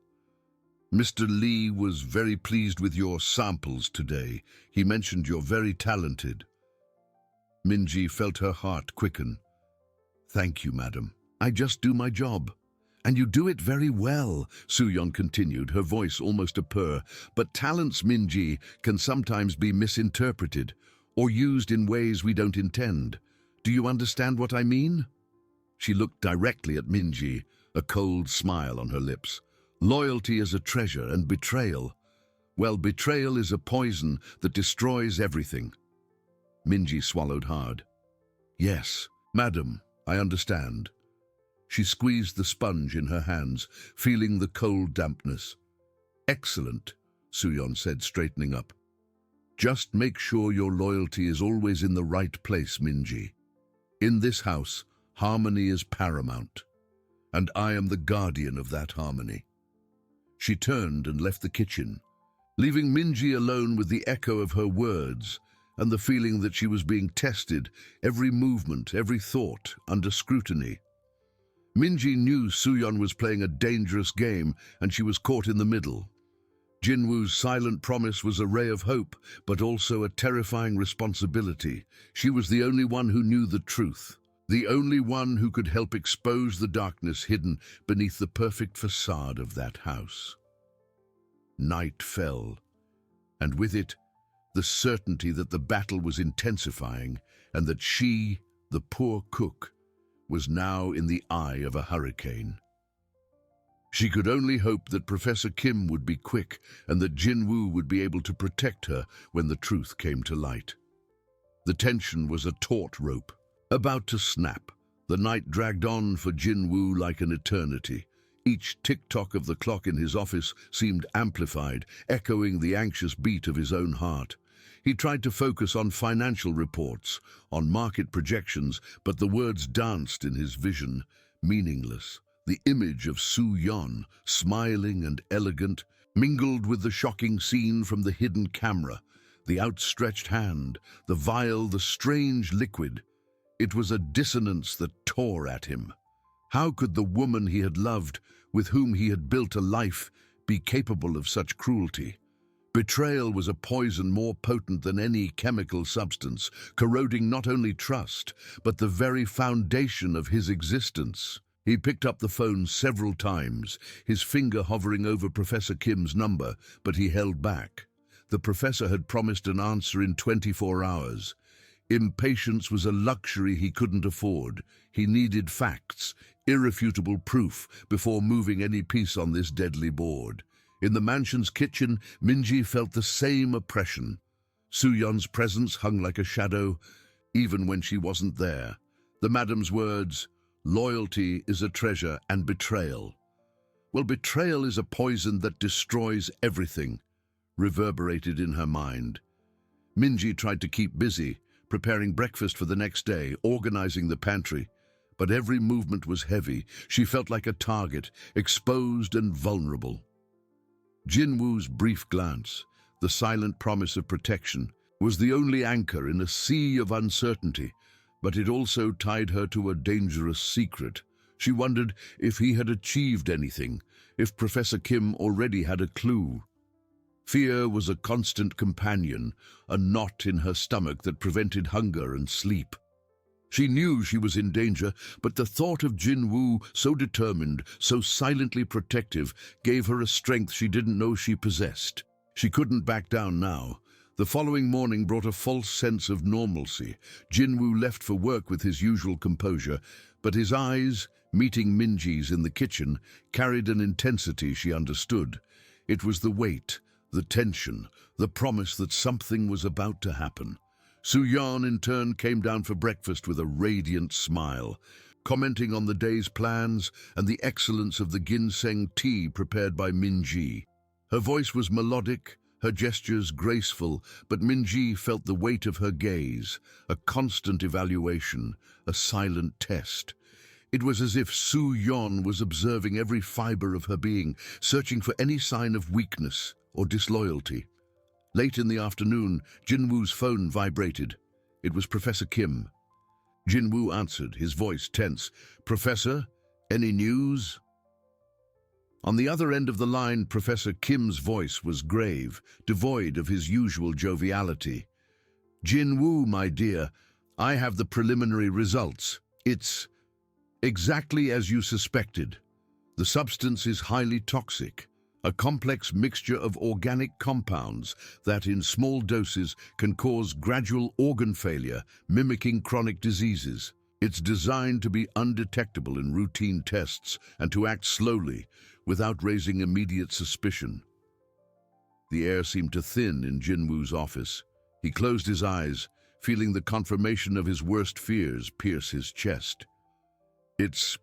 Mr. Lee was very pleased with your samples today. He mentioned you're very talented. Minji felt her heart quicken. Thank you, madam. I just do my job. And you do it very well, Soo-yeon continued, her voice almost a purr. But talents, Minji, can sometimes be misinterpreted or used in ways we don't intend. Do you understand what I mean? She looked directly at Minji, a cold smile on her lips. Loyalty is a treasure, and betrayal, well, betrayal is a poison that destroys everything. Minji swallowed hard. Yes, madam, I understand. She squeezed the sponge in her hands, feeling the cold dampness. Excellent, Soo-yeon said, straightening up. Just make sure your loyalty is always in the right place, Minji. In this house, harmony is paramount, and I am the guardian of that harmony. She turned and left the kitchen, leaving Minji alone with the echo of her words and the feeling that she was being tested, every movement, every thought, under scrutiny. Minji knew Soo-yeon was playing a dangerous game, and she was caught in the middle. Jinwoo's silent promise was a ray of hope, but also a terrifying responsibility. She was the only one who knew the truth, the only one who could help expose the darkness hidden beneath the perfect facade of that house. Night fell, and with it, the certainty that the battle was intensifying and that she, the poor cook, was now in the eye of a hurricane. She could only hope that Professor Kim would be quick and that Jinwoo would be able to protect her when the truth came to light. The tension was a taut rope, about to snap. The night dragged on for Jinwoo like an eternity. Each tick-tock of the clock in his office seemed amplified, echoing the anxious beat of his own heart. He tried to focus on financial reports, on market projections, but the words danced in his vision, meaningless. The image of Soo-yeon, smiling and elegant, mingled with the shocking scene from the hidden camera, the outstretched hand, the vial, the strange liquid. It was a dissonance that tore at him. How could the woman he had loved, with whom he had built a life, be capable of such cruelty? Betrayal was a poison more potent than any chemical substance, corroding not only trust, but the very foundation of his existence. He picked up the phone several times, his finger hovering over Professor Kim's number, but he held back. The professor had promised an answer in 24 hours. Impatience was a luxury he couldn't afford. He needed facts, irrefutable proof, before moving any piece on this deadly board. In the mansion's kitchen, Minji felt the same oppression. Soo-yeon's presence hung like a shadow, even when she wasn't there. The madam's words, "Loyalty is a treasure and betrayal." Well, betrayal is a poison that destroys everything, reverberated in her mind. Minji tried to keep busy, preparing breakfast for the next day, organizing the pantry. But every movement was heavy. She felt like a target, exposed and vulnerable. Jinwoo's brief glance, the silent promise of protection, was the only anchor in a sea of uncertainty, but it also tied her to a dangerous secret. She wondered if he had achieved anything, if Professor Kim already had a clue. Fear was a constant companion, a knot in her stomach that prevented hunger and sleep. She knew she was in danger, but the thought of Jinwoo, so determined, so silently protective, gave her a strength she didn't know she possessed. She couldn't back down now. The following morning brought a false sense of normalcy. Jinwoo left for work with his usual composure, but his eyes, meeting Minji's in the kitchen, carried an intensity she understood. It was the weight, the tension, the promise that something was about to happen. Soo-yeon, in turn, came down for breakfast with a radiant smile, commenting on the day's plans and the excellence of the ginseng tea prepared by Minji. Her voice was melodic, her gestures graceful, but Minji felt the weight of her gaze, a constant evaluation, a silent test. It was as if Soo-yeon was observing every fiber of her being, searching for any sign of weakness or disloyalty. Late in the afternoon, Jinwoo's phone vibrated. It was Professor Kim. Jinwoo answered, his voice tense. "Professor, any news?" On the other end of the line, Professor Kim's voice was grave, devoid of his usual joviality. "Jinwoo, my dear, I have the preliminary results. It's exactly as you suspected. The substance is highly toxic. A complex mixture of organic compounds that in small doses can cause gradual organ failure, mimicking chronic diseases. It's designed to be undetectable in routine tests and to act slowly, without raising immediate suspicion." The air seemed to thin in Jinwoo's office. He closed his eyes, feeling the confirmation of his worst fears pierce his chest. "It's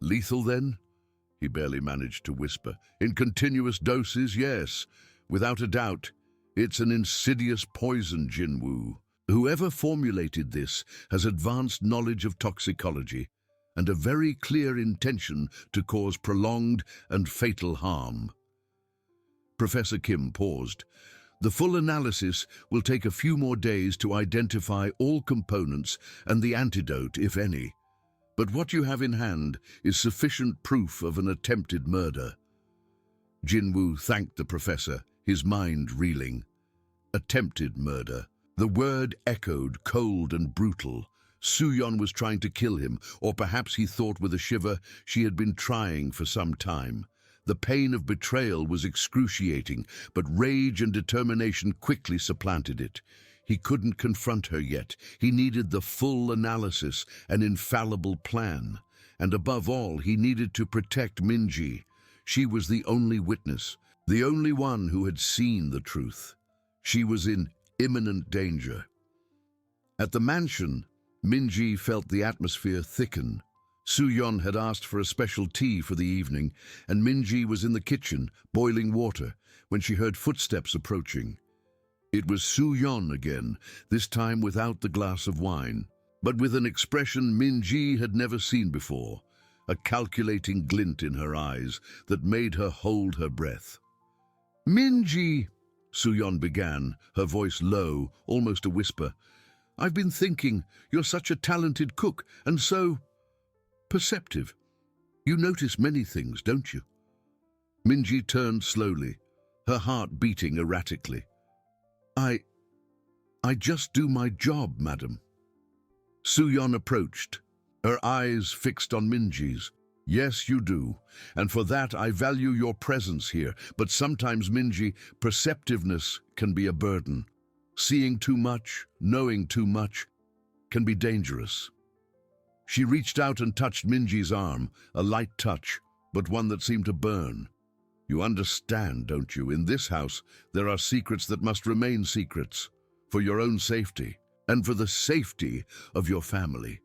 lethal, then?" he barely managed to whisper. "In continuous doses, yes. Without a doubt, it's an insidious poison, Jinwoo. Whoever formulated this has advanced knowledge of toxicology and a very clear intention to cause prolonged and fatal harm." Professor Kim paused. "The full analysis will take a few more days to identify all components and the antidote, if any. But what you have in hand is sufficient proof of an attempted murder." Jinwoo thanked the professor, his mind reeling. Attempted murder. The word echoed, cold and brutal. Soo-yeon was trying to kill him, or perhaps he thought with a shiver she had been trying for some time. The pain of betrayal was excruciating, but rage and determination quickly supplanted it. He couldn't confront her yet. He needed the full analysis, an infallible plan. And above all, he needed to protect Minji. She was the only witness, the only one who had seen the truth. She was in imminent danger. At the mansion, Minji felt the atmosphere thicken. Soo-yeon had asked for a special tea for the evening, and Minji was in the kitchen, boiling water, when she heard footsteps approaching. It was Soo-yeon again, this time without the glass of wine, but with an expression Minji had never seen before, a calculating glint in her eyes that made her hold her breath. "Minji," Soo-yeon began, her voice low, almost a whisper. "I've been thinking, you're such a talented cook and so perceptive. You notice many things, don't you?" Minji turned slowly, her heart beating erratically. I just do my job, madam." Soo-yeon approached, her eyes fixed on Minji's. "Yes, you do, and for that I value your presence here, but sometimes, Minji, perceptiveness can be a burden. Seeing too much, knowing too much, can be dangerous." She reached out and touched Minji's arm, a light touch, but one that seemed to burn. "You understand, don't you? In this house, there are secrets that must remain secrets, for your own safety, and for the safety of your family."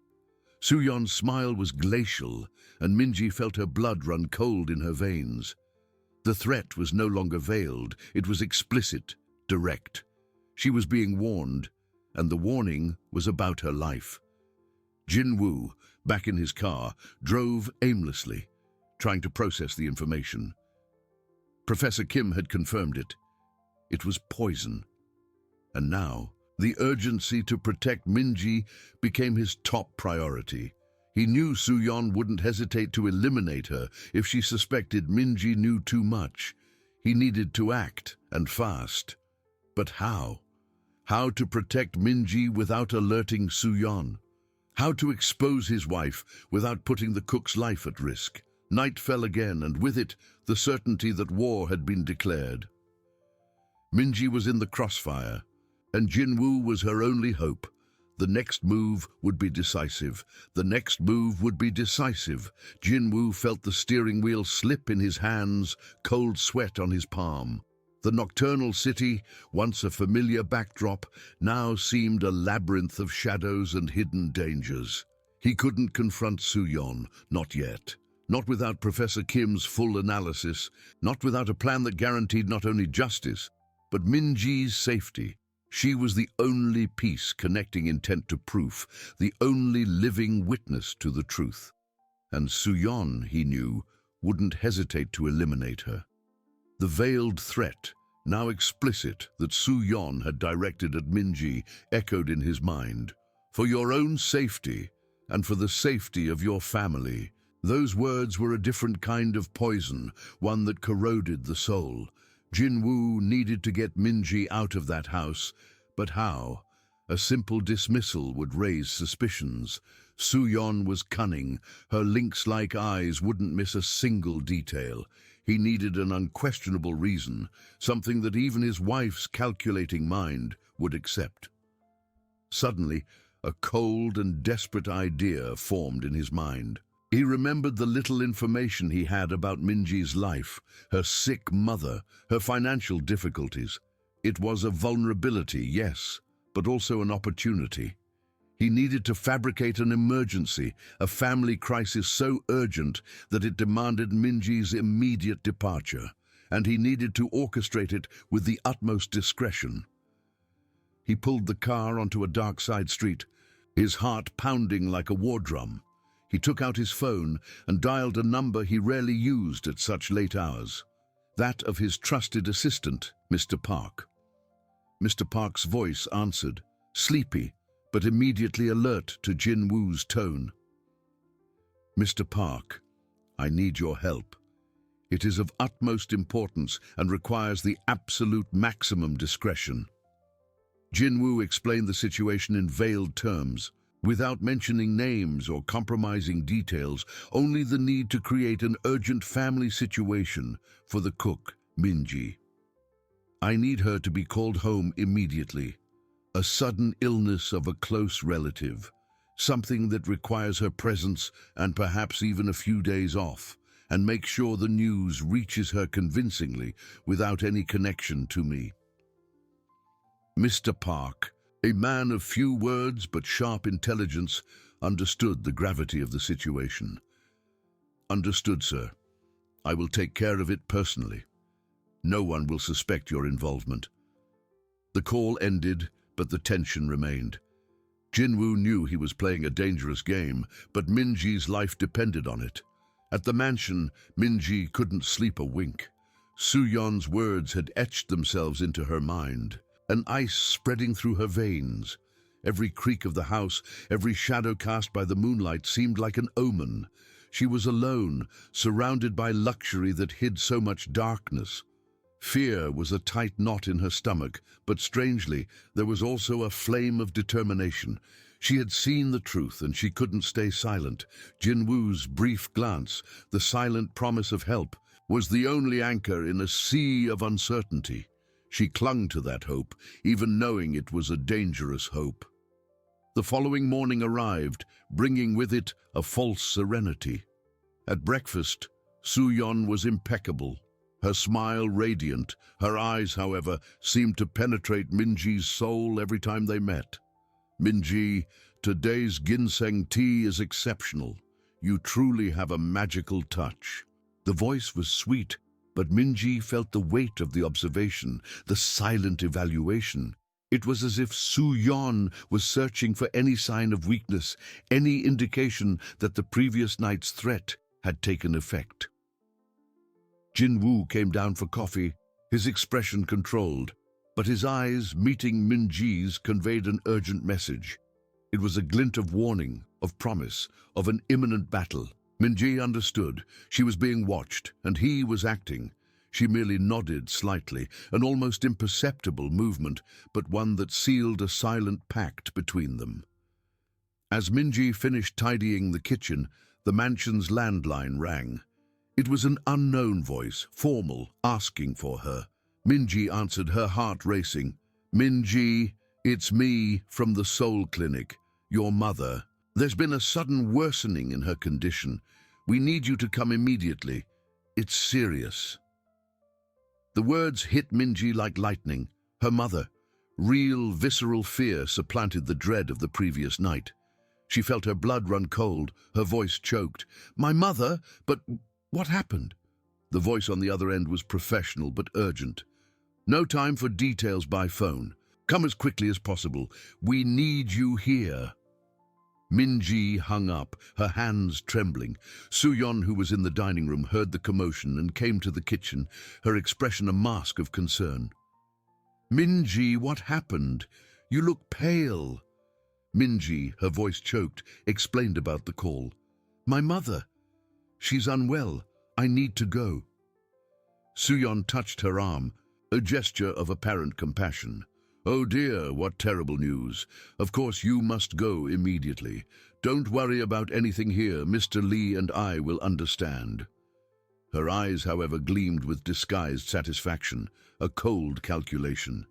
Soo-yeon's smile was glacial, and Minji felt her blood run cold in her veins. The threat was no longer veiled, it was explicit, direct. She was being warned, and the warning was about her life. Jinwoo, back in his car, drove aimlessly, trying to process the information. Professor Kim had confirmed it. It was poison. And now, the urgency to protect Minji became his top priority. He knew Soo-yeon wouldn't hesitate to eliminate her if she suspected Minji knew too much. He needed to act, and fast. But how? How to protect Minji without alerting Soo-yeon? How to expose his wife without putting the cook's life at risk? Night fell again, and with it, the certainty that war had been declared. Minji was in the crossfire, and Jinwoo was her only hope. The next move would be decisive. The next move would be decisive. Jinwoo felt the steering wheel slip in his hands, cold sweat on his palm. The nocturnal city, once a familiar backdrop, now seemed a labyrinth of shadows and hidden dangers. He couldn't confront Soo-yeon, not yet. Not without Professor Kim's full analysis, not without a plan that guaranteed not only justice, but Minji's safety. She was the only piece connecting intent to proof, the only living witness to the truth. And Soo-yeon, he knew, wouldn't hesitate to eliminate her. The veiled threat, now explicit, that Soo-yeon had directed at Minji, echoed in his mind. For your own safety, and for the safety of your family. Those words were a different kind of poison, one that corroded the soul. Jinwoo needed to get Minji out of that house, but how? A simple dismissal would raise suspicions. Soo-yeon was cunning. Her lynx-like eyes wouldn't miss a single detail. He needed an unquestionable reason, something that even his wife's calculating mind would accept. Suddenly, a cold and desperate idea formed in his mind. He remembered the little information he had about Minji's life, her sick mother, her financial difficulties. It was a vulnerability, yes, but also an opportunity. He needed to fabricate an emergency, a family crisis so urgent that it demanded Minji's immediate departure, and he needed to orchestrate it with the utmost discretion. He pulled the car onto a dark side street, his heart pounding like a war drum. He took out his phone and dialed a number he rarely used at such late hours, that of his trusted assistant, Mr. Park. Mr. Park's voice answered, sleepy, but immediately alert to Jinwoo's tone. Mr. Park, I need your help. It is of utmost importance and requires the absolute maximum discretion. Jinwoo explained the situation in veiled terms, without mentioning names or compromising details, only the need to create an urgent family situation for the cook, Minji. I need her to be called home immediately. A sudden illness of a close relative, something that requires her presence and perhaps even a few days off, and make sure the news reaches her convincingly without any connection to me. Mr. Park, a man of few words but sharp intelligence, understood the gravity of the situation. Understood, sir. I will take care of it personally. No one will suspect your involvement. The call ended, but the tension remained. Jinwoo knew he was playing a dangerous game, but Minji's life depended on it. At the mansion, Minji couldn't sleep a wink. Soo-yeon's words had etched themselves into her mind, an ice spreading through her veins. Every creak of the house, every shadow cast by the moonlight seemed like an omen. She was alone, surrounded by luxury that hid so much darkness. Fear was a tight knot in her stomach, but strangely, there was also a flame of determination. She had seen the truth, and she couldn't stay silent. Jinwoo's brief glance, the silent promise of help, was the only anchor in a sea of uncertainty. She clung to that hope, even knowing it was a dangerous hope. The following morning arrived, bringing with it a false serenity. At breakfast, Soo-yeon was impeccable, her smile radiant. Her eyes, however, seemed to penetrate Minji's soul every time they met. Minji, today's ginseng tea is exceptional. You truly have a magical touch. The voice was sweet, but Minji felt the weight of the observation, the silent evaluation. It was as if Soo-yeon was searching for any sign of weakness, any indication that the previous night's threat had taken effect. Jinwoo came down for coffee, his expression controlled, but his eyes, meeting Minji's, conveyed an urgent message. It was a glint of warning, of promise, of an imminent battle. Minji understood. She was being watched, and he was acting. She merely nodded slightly, an almost imperceptible movement, but one that sealed a silent pact between them. As Minji finished tidying the kitchen, the mansion's landline rang. It was an unknown voice, formal, asking for her. Minji answered, her heart racing. Minji, it's me from the Soul Clinic, your mother. There's been a sudden worsening in her condition. We need you to come immediately. It's serious. The words hit Minji like lightning. Her mother. Real, visceral fear supplanted the dread of the previous night. She felt her blood run cold, her voice choked. My mother? But what happened? The voice on the other end was professional but urgent. No time for details by phone. Come as quickly as possible. We need you here. Minji hung up, her hands trembling. Suyeon, who was in the dining room, heard the commotion and came to the kitchen, her expression a mask of concern. Minji, what happened? You look pale. Minji, her voice choked, explained about the call. My mother. She's unwell. I need to go. Suyeon touched her arm, a gesture of apparent compassion. Oh dear, what terrible news. Of course you must go immediately. Don't worry about anything here. Mr. Lee and I will understand. Her eyes, however, gleamed with disguised satisfaction, a cold calculation.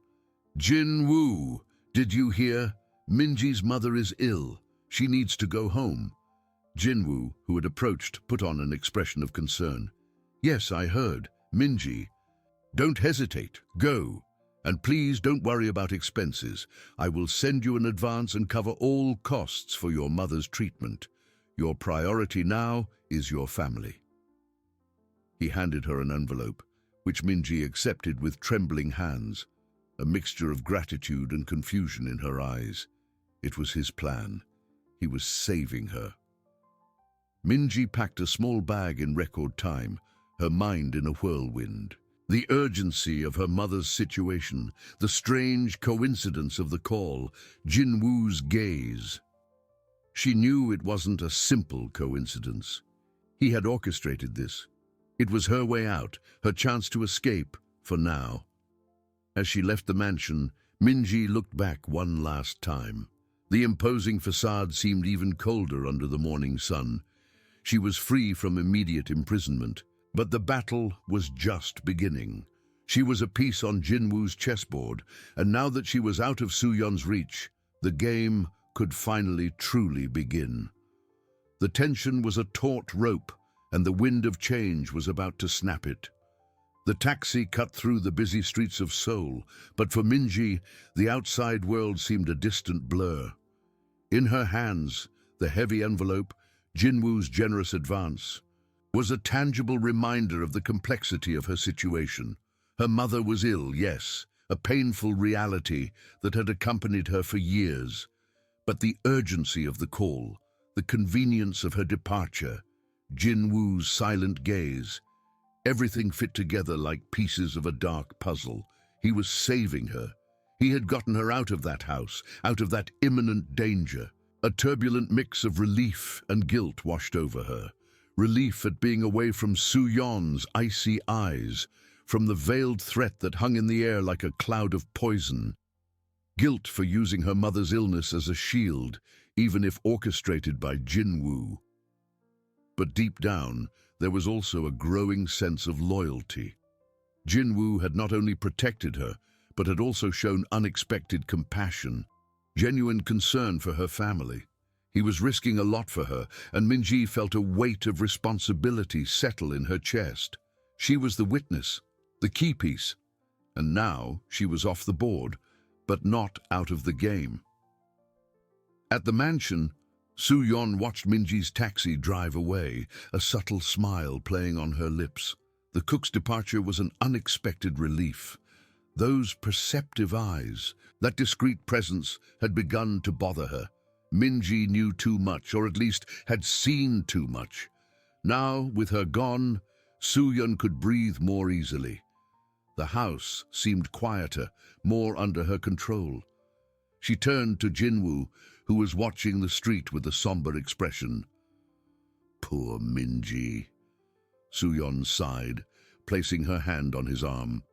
Jin-woo, did you hear? Minji's mother is ill. She needs to go home. Jin-woo, who had approached, put on an expression of concern. Yes, I heard. Minji. Don't hesitate. Go. And please don't worry about expenses. I will send you an advance and cover all costs for your mother's treatment. Your priority now is your family. He handed her an envelope, which Minji accepted with trembling hands, a mixture of gratitude and confusion in her eyes. It was his plan. He was saving her. Minji packed a small bag in record time, her mind in a whirlwind. The urgency of her mother's situation, the strange coincidence of the call, Jin-woo's gaze. She knew it wasn't a simple coincidence. He had orchestrated this. It was her way out, her chance to escape, for now. As she left the mansion, Minji looked back one last time. The imposing facade seemed even colder under the morning sun. She was free from immediate imprisonment. But the battle was just beginning. She was a piece on Jin-woo's chessboard, and now that she was out of Suyeon's reach, the game could finally truly begin. The tension was a taut rope, and the wind of change was about to snap it. The taxi cut through the busy streets of Seoul, but for Minji, the outside world seemed a distant blur. In her hands, the heavy envelope, Jin-woo's generous advance, was a tangible reminder of the complexity of her situation. Her mother was ill, yes, a painful reality that had accompanied her for years. But the urgency of the call, the convenience of her departure, Jin-woo's silent gaze, everything fit together like pieces of a dark puzzle. He was saving her. He had gotten her out of that house, out of that imminent danger. A turbulent mix of relief and guilt washed over her. Relief at being away from Suyeon's icy eyes, from the veiled threat that hung in the air like a cloud of poison. Guilt for using her mother's illness as a shield, even if orchestrated by Jin-woo. But deep down, there was also a growing sense of loyalty. Jin-woo had not only protected her, but had also shown unexpected compassion, genuine concern for her family. He was risking a lot for her, and Minji felt a weight of responsibility settle in her chest. She was the witness, the key piece, and now she was off the board, but not out of the game. At the mansion, Suyeon watched Minji's taxi drive away, a subtle smile playing on her lips. The cook's departure was an unexpected relief. Those perceptive eyes, that discreet presence, had begun to bother her. Minji knew too much, or at least had seen too much. Now, with her gone, Suyeon could breathe more easily. The house seemed quieter, more under her control. She turned to Jin-woo, who was watching the street with a somber expression. Poor Minji. Suyeon sighed, placing her hand on his arm.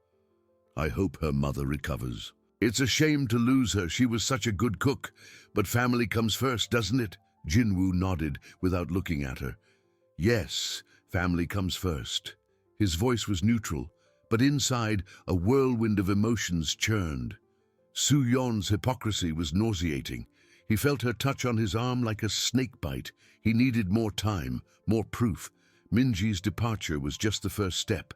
I hope her mother recovers. It's a shame to lose her. She was such a good cook. But family comes first, doesn't it? Jin-woo nodded without looking at her. Yes, family comes first. His voice was neutral, but inside, a whirlwind of emotions churned. Su-Yon's hypocrisy was nauseating. He felt her touch on his arm like a snake bite. He needed more time, more proof. Minji's departure was just the first step.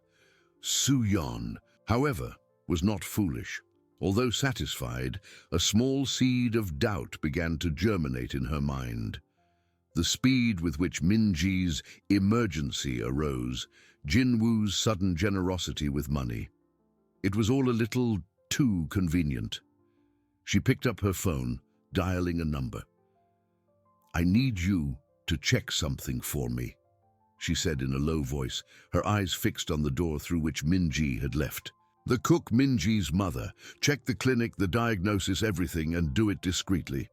Su-Yon, however, was not foolish. Although satisfied, a small seed of doubt began to germinate in her mind. The speed with which Minji's emergency arose, Jinwoo's sudden generosity with money. It was all a little too convenient. She picked up her phone, dialing a number. "I need you to check something for me," she said in a low voice, her eyes fixed on the door through which Minji had left. "The cook, Minji's mother. Check the clinic, the diagnosis, everything, and do it discreetly."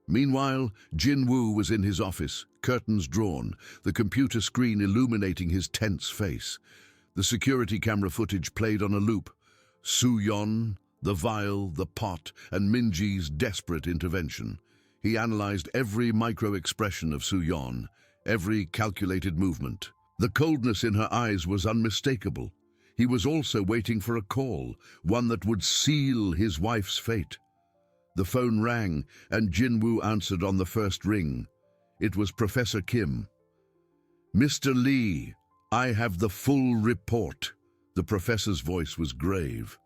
Meanwhile, Jinwoo was in his office, curtains drawn, the computer screen illuminating his tense face. The security camera footage played on a loop. Su-Yon, the vial, the pot, and Minji's desperate intervention. He analyzed every micro-expression of Su-Yon, every calculated movement. The coldness in her eyes was unmistakable. He was also waiting for a call, one that would seal his wife's fate. The phone rang, and Jinwoo answered on the first ring. It was Professor Kim. "Mr. Lee, I have the full report." The professor's voice was grave.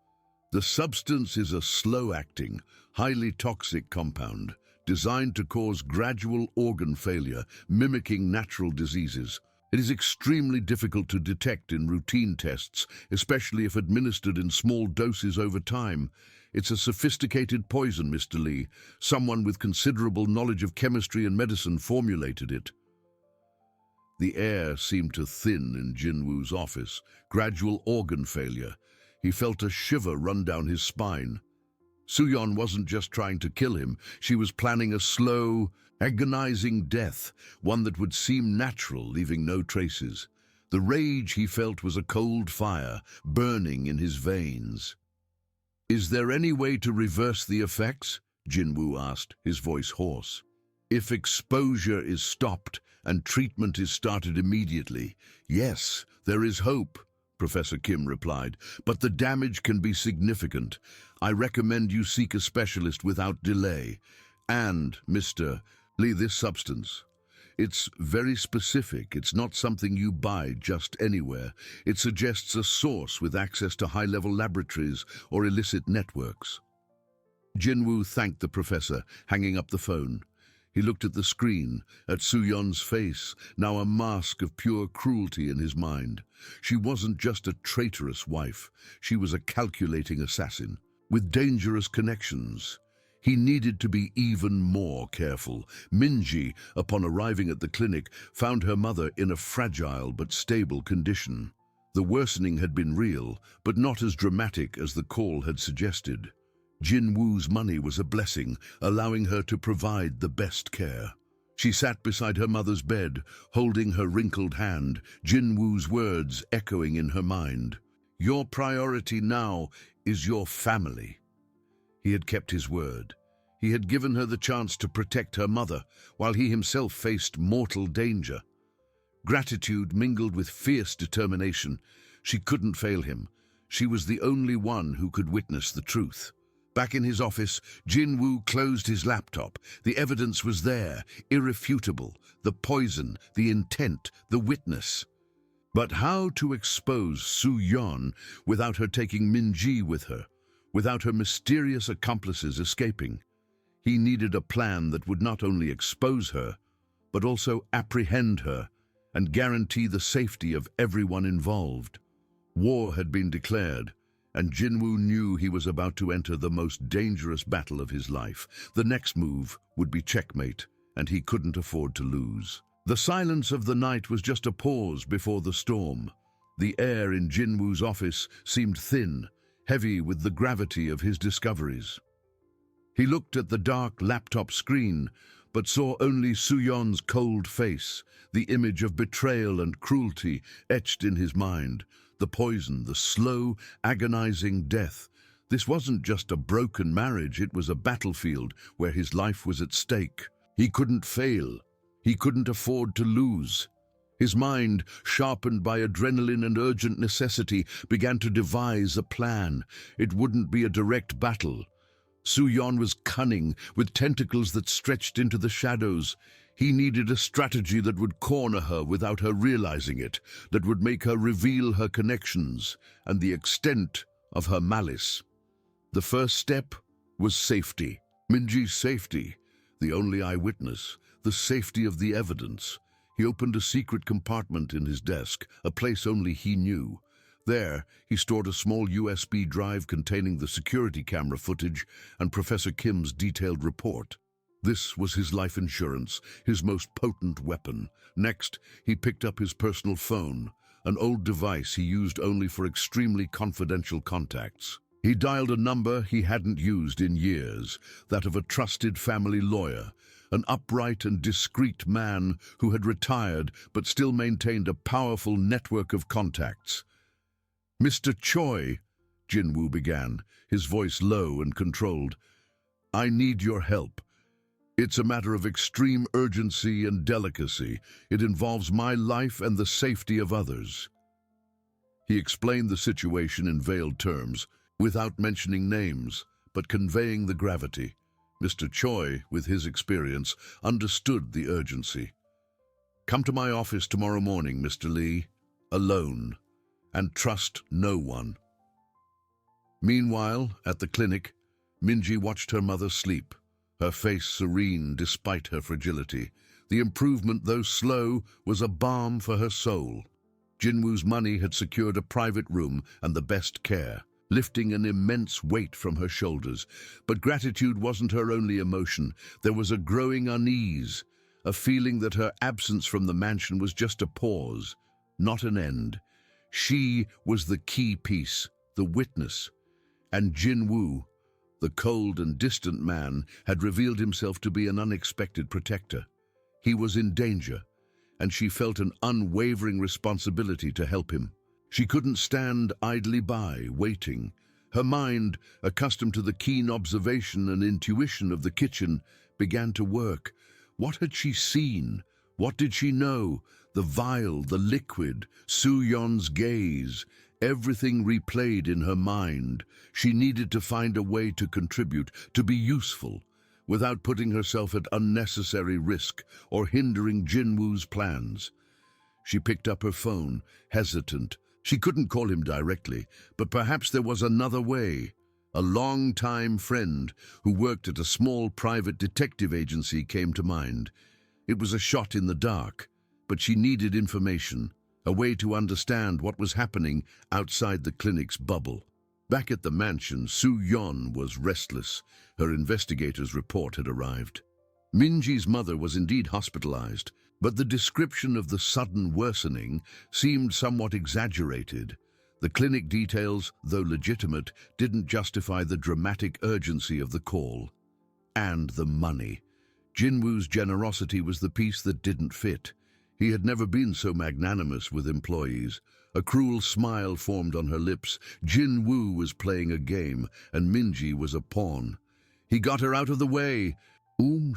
"The substance is a slow-acting, highly toxic compound designed to cause gradual organ failure, mimicking natural diseases. It is extremely difficult to detect in routine tests, especially if administered in small doses over time. It's a sophisticated poison, Mr. Lee. Someone with considerable knowledge of chemistry and medicine formulated it." The air seemed to thin in Jinwoo's office. Gradual organ failure. He felt a shiver run down his spine. Su-Yon wasn't just trying to kill him. She was planning a slow, agonizing death, one that would seem natural, leaving no traces. The rage he felt was a cold fire, burning in his veins. "Is there any way to reverse the effects?" Jinwoo asked, his voice hoarse. "If exposure is stopped and treatment is started immediately, yes, there is hope," Professor Kim replied, "but the damage can be significant. I recommend you seek a specialist without delay. And, Mr. Lee, this substance, it's very specific. It's not something you buy just anywhere. It suggests a source with access to high-level laboratories or illicit networks." Jinwoo thanked the professor, hanging up the phone. He looked at the screen, at Su-Yon's face, now a mask of pure cruelty in his mind. She wasn't just a traitorous wife. She was a calculating assassin, with dangerous connections. He needed to be even more careful. Minji, upon arriving at the clinic, found her mother in a fragile but stable condition. The worsening had been real, but not as dramatic as the call had suggested. Jinwoo's money was a blessing, allowing her to provide the best care. She sat beside her mother's bed, holding her wrinkled hand, Jinwoo's words echoing in her mind. "Your priority now is your family." He had kept his word. He had given her the chance to protect her mother, while he himself faced mortal danger. Gratitude mingled with fierce determination. She couldn't fail him. She was the only one who could witness the truth. Back in his office, Jinwoo closed his laptop. The evidence was there, irrefutable. The poison, the intent, the witness. But how to expose Su-Yon without her taking Minji with her, without her mysterious accomplices escaping? He needed a plan that would not only expose her, but also apprehend her and guarantee the safety of everyone involved. War had been declared, and Jinwoo knew he was about to enter the most dangerous battle of his life. The next move would be checkmate, and he couldn't afford to lose. The silence of the night was just a pause before the storm. The air in Jinwoo's office seemed thin, heavy with the gravity of his discoveries. He looked at the dark laptop screen, but saw only Su-Yon's cold face, the image of betrayal and cruelty etched in his mind. The poison, the slow, agonizing death. This wasn't just a broken marriage, it was a battlefield where his life was at stake. He couldn't fail. He couldn't afford to lose. His mind, sharpened by adrenaline and urgent necessity, began to devise a plan. It wouldn't be a direct battle. Su-Yon was cunning, with tentacles that stretched into the shadows. He needed a strategy that would corner her without her realizing it, that would make her reveal her connections and the extent of her malice. The first step was safety. Minji's safety, the only eyewitness, the safety of the evidence. He opened a secret compartment in his desk, a place only he knew. There, he stored a small USB drive containing the security camera footage and Professor Kim's detailed report. This was his life insurance, his most potent weapon. Next, he picked up his personal phone, an old device he used only for extremely confidential contacts. He dialed a number he hadn't used in years, that of a trusted family lawyer, an upright and discreet man who had retired but still maintained a powerful network of contacts. "Mr. Choi," Jinwoo began, his voice low and controlled, "I need your help. It's a matter of extreme urgency and delicacy. It involves my life and the safety of others." He explained the situation in veiled terms, without mentioning names, but conveying the gravity. Mr. Choi, with his experience, understood the urgency. "Come to my office tomorrow morning, Mr. Lee, alone, and trust no one." Meanwhile, at the clinic, Minji watched her mother sleep, her face serene despite her fragility. The improvement, though slow, was a balm for her soul. Jinwoo's money had secured a private room and the best care, lifting an immense weight from her shoulders. But gratitude wasn't her only emotion. There was a growing unease, a feeling that her absence from the mansion was just a pause, not an end. She was the key piece, the witness. And Jinwoo, the cold and distant man, had revealed himself to be an unexpected protector. He was in danger, and she felt an unwavering responsibility to help him. She couldn't stand idly by, waiting. Her mind, accustomed to the keen observation and intuition of the kitchen, began to work. What had she seen? What did she know? The vial, the liquid, Su-Yon's gaze, everything replayed in her mind. She needed to find a way to contribute, to be useful, without putting herself at unnecessary risk or hindering Jinwoo's plans. She picked up her phone, hesitant. She couldn't call him directly, but perhaps there was another way. A long-time friend who worked at a small private detective agency came to mind. It was a shot in the dark, but she needed information, a way to understand what was happening outside the clinic's bubble. Back at the mansion, Su-Yon was restless. Her investigator's report had arrived. Minji's mother was indeed hospitalized, but the description of the sudden worsening seemed somewhat exaggerated. The clinic details, though legitimate, didn't justify the dramatic urgency of the call. And the money. Jinwoo's generosity was the piece that didn't fit. He had never been so magnanimous with employees. A cruel smile formed on her lips. Jinwoo was playing a game, and Minji was a pawn. He got her out of the way.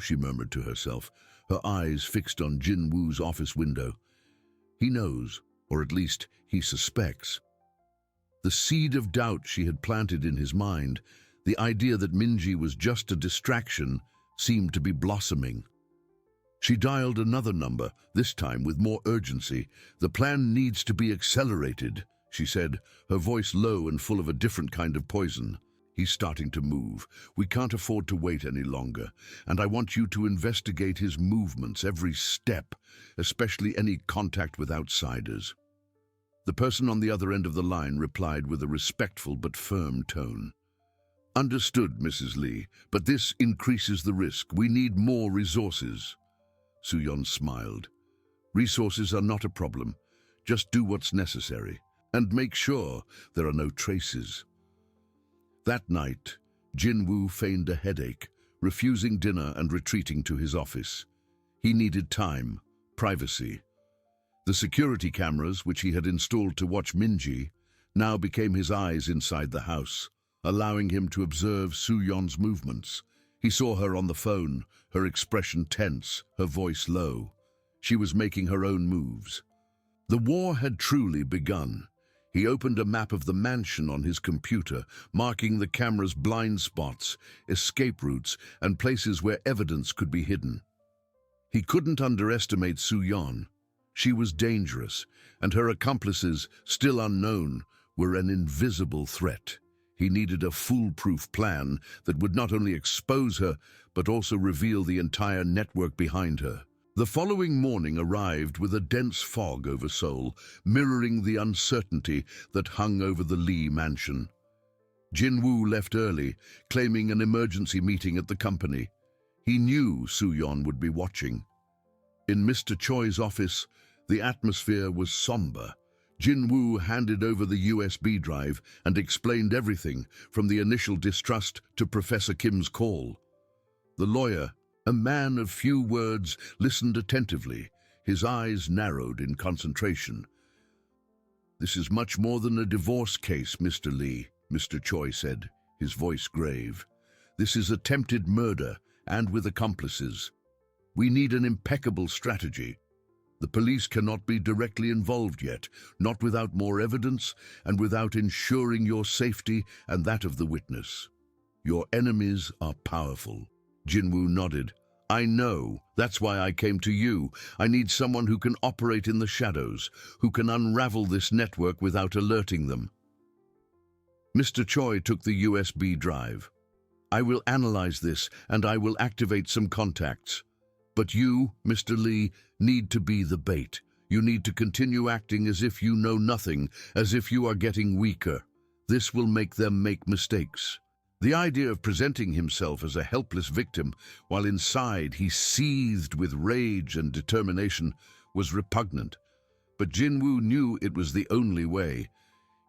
She murmured to herself, her eyes fixed on Jinwoo's office window. He knows, or at least he suspects. The seed of doubt she had planted in his mind, the idea that Minji was just a distraction, seemed to be blossoming. She dialed another number, this time with more urgency. "The plan needs to be accelerated," she said, her voice low and full of a different kind of poison. "He's starting to move. We can't afford to wait any longer, and I want you to investigate his movements, every step, especially any contact with outsiders." The person on the other end of the line replied with a respectful but firm tone. "Understood, Mrs. Lee, but this increases the risk. We need more resources." Su-Yon smiled. "Resources are not a problem. Just do what's necessary, and make sure there are no traces." That night, Jinwoo feigned a headache, refusing dinner and retreating to his office. He needed time, privacy. The security cameras, which he had installed to watch Minji, now became his eyes inside the house, allowing him to observe Su-Yon's movements. He saw her on the phone, her expression tense, her voice low. She was making her own moves. The war had truly begun. He opened a map of the mansion on his computer, marking the camera's blind spots, escape routes, and places where evidence could be hidden. He couldn't underestimate Su-yeon. She was dangerous, and her accomplices, still unknown, were an invisible threat. He needed a foolproof plan that would not only expose her, but also reveal the entire network behind her. The following morning arrived with a dense fog over Seoul, mirroring the uncertainty that hung over the Lee mansion. Jin-woo left early, claiming an emergency meeting at the company. He knew Su-yeon would be watching. In Mr. Choi's office, the atmosphere was somber. Jin-woo handed over the USB drive and explained everything, from the initial distrust to Professor Kim's call. The lawyer, a man of few words, listened attentively, his eyes narrowed in concentration. "This is much more than a divorce case, Mr. Lee," Mr. Choi said, his voice grave. "This is attempted murder, and with accomplices. We need an impeccable strategy. The police cannot be directly involved yet, not without more evidence and without ensuring your safety and that of the witness. Your enemies are powerful." Jin-woo nodded. "I know. That's why I came to you. I need someone who can operate in the shadows, who can unravel this network without alerting them." Mr. Choi took the USB drive. "I will analyze this, and I will activate some contacts. But you, Mr. Lee, need to be the bait. You need to continue acting as if you know nothing, as if you are getting weaker. This will make them make mistakes." The idea of presenting himself as a helpless victim, while inside he seethed with rage and determination, was repugnant. But Jin-woo knew it was the only way.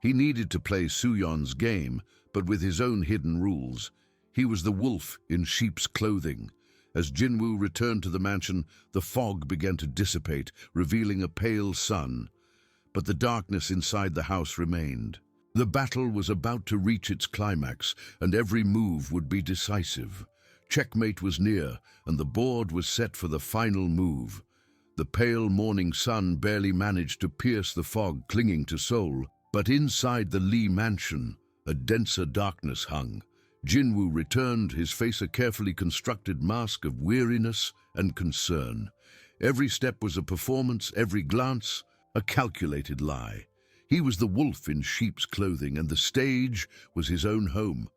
He needed to play Su-yeon's game, but with his own hidden rules. He was the wolf in sheep's clothing. As Jin-woo returned to the mansion, the fog began to dissipate, revealing a pale sun. But the darkness inside the house remained. The battle was about to reach its climax, and every move would be decisive. Checkmate was near, and the board was set for the final move. The pale morning sun barely managed to pierce the fog clinging to Seoul, but inside the Lee mansion, a denser darkness hung. Jin-woo returned, his face a carefully constructed mask of weariness and concern. Every step was a performance, every glance a calculated lie. He was the wolf in sheep's clothing, and the stage was his own home.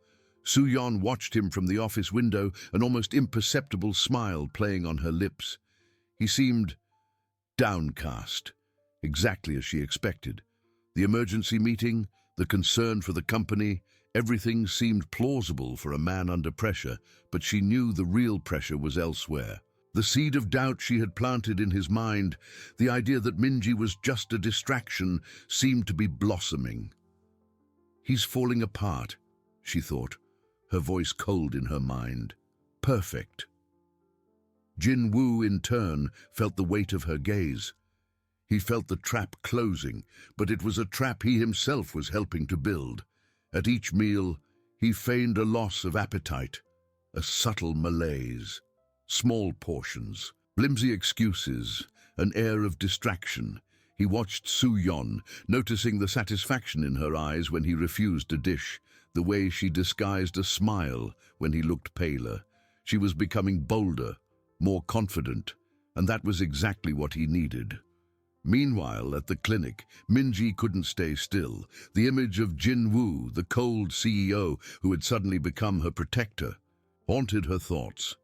Su-yeon watched him from the office window, an almost imperceptible smile playing on her lips. He seemed downcast, exactly as she expected. The emergency meeting, the concern for the company, everything seemed plausible for a man under pressure, but she knew the real pressure was elsewhere. The seed of doubt she had planted in his mind, the idea that Minji was just a distraction, seemed to be blossoming. "He's falling apart," she thought, her voice cold in her mind. "Perfect." Jin-woo, in turn, felt the weight of her gaze. He felt the trap closing, but it was a trap he himself was helping to build. At each meal, he feigned a loss of appetite, a subtle malaise. Small portions, flimsy excuses, an air of distraction. He watched Su-yeon, noticing the satisfaction in her eyes when he refused a dish, the way she disguised a smile when he looked paler. She was becoming bolder, more confident, and that was exactly what he needed. Meanwhile, at the clinic, Minji couldn't stay still. The image of Jin-woo, the cold CEO who had suddenly become her protector, haunted her thoughts.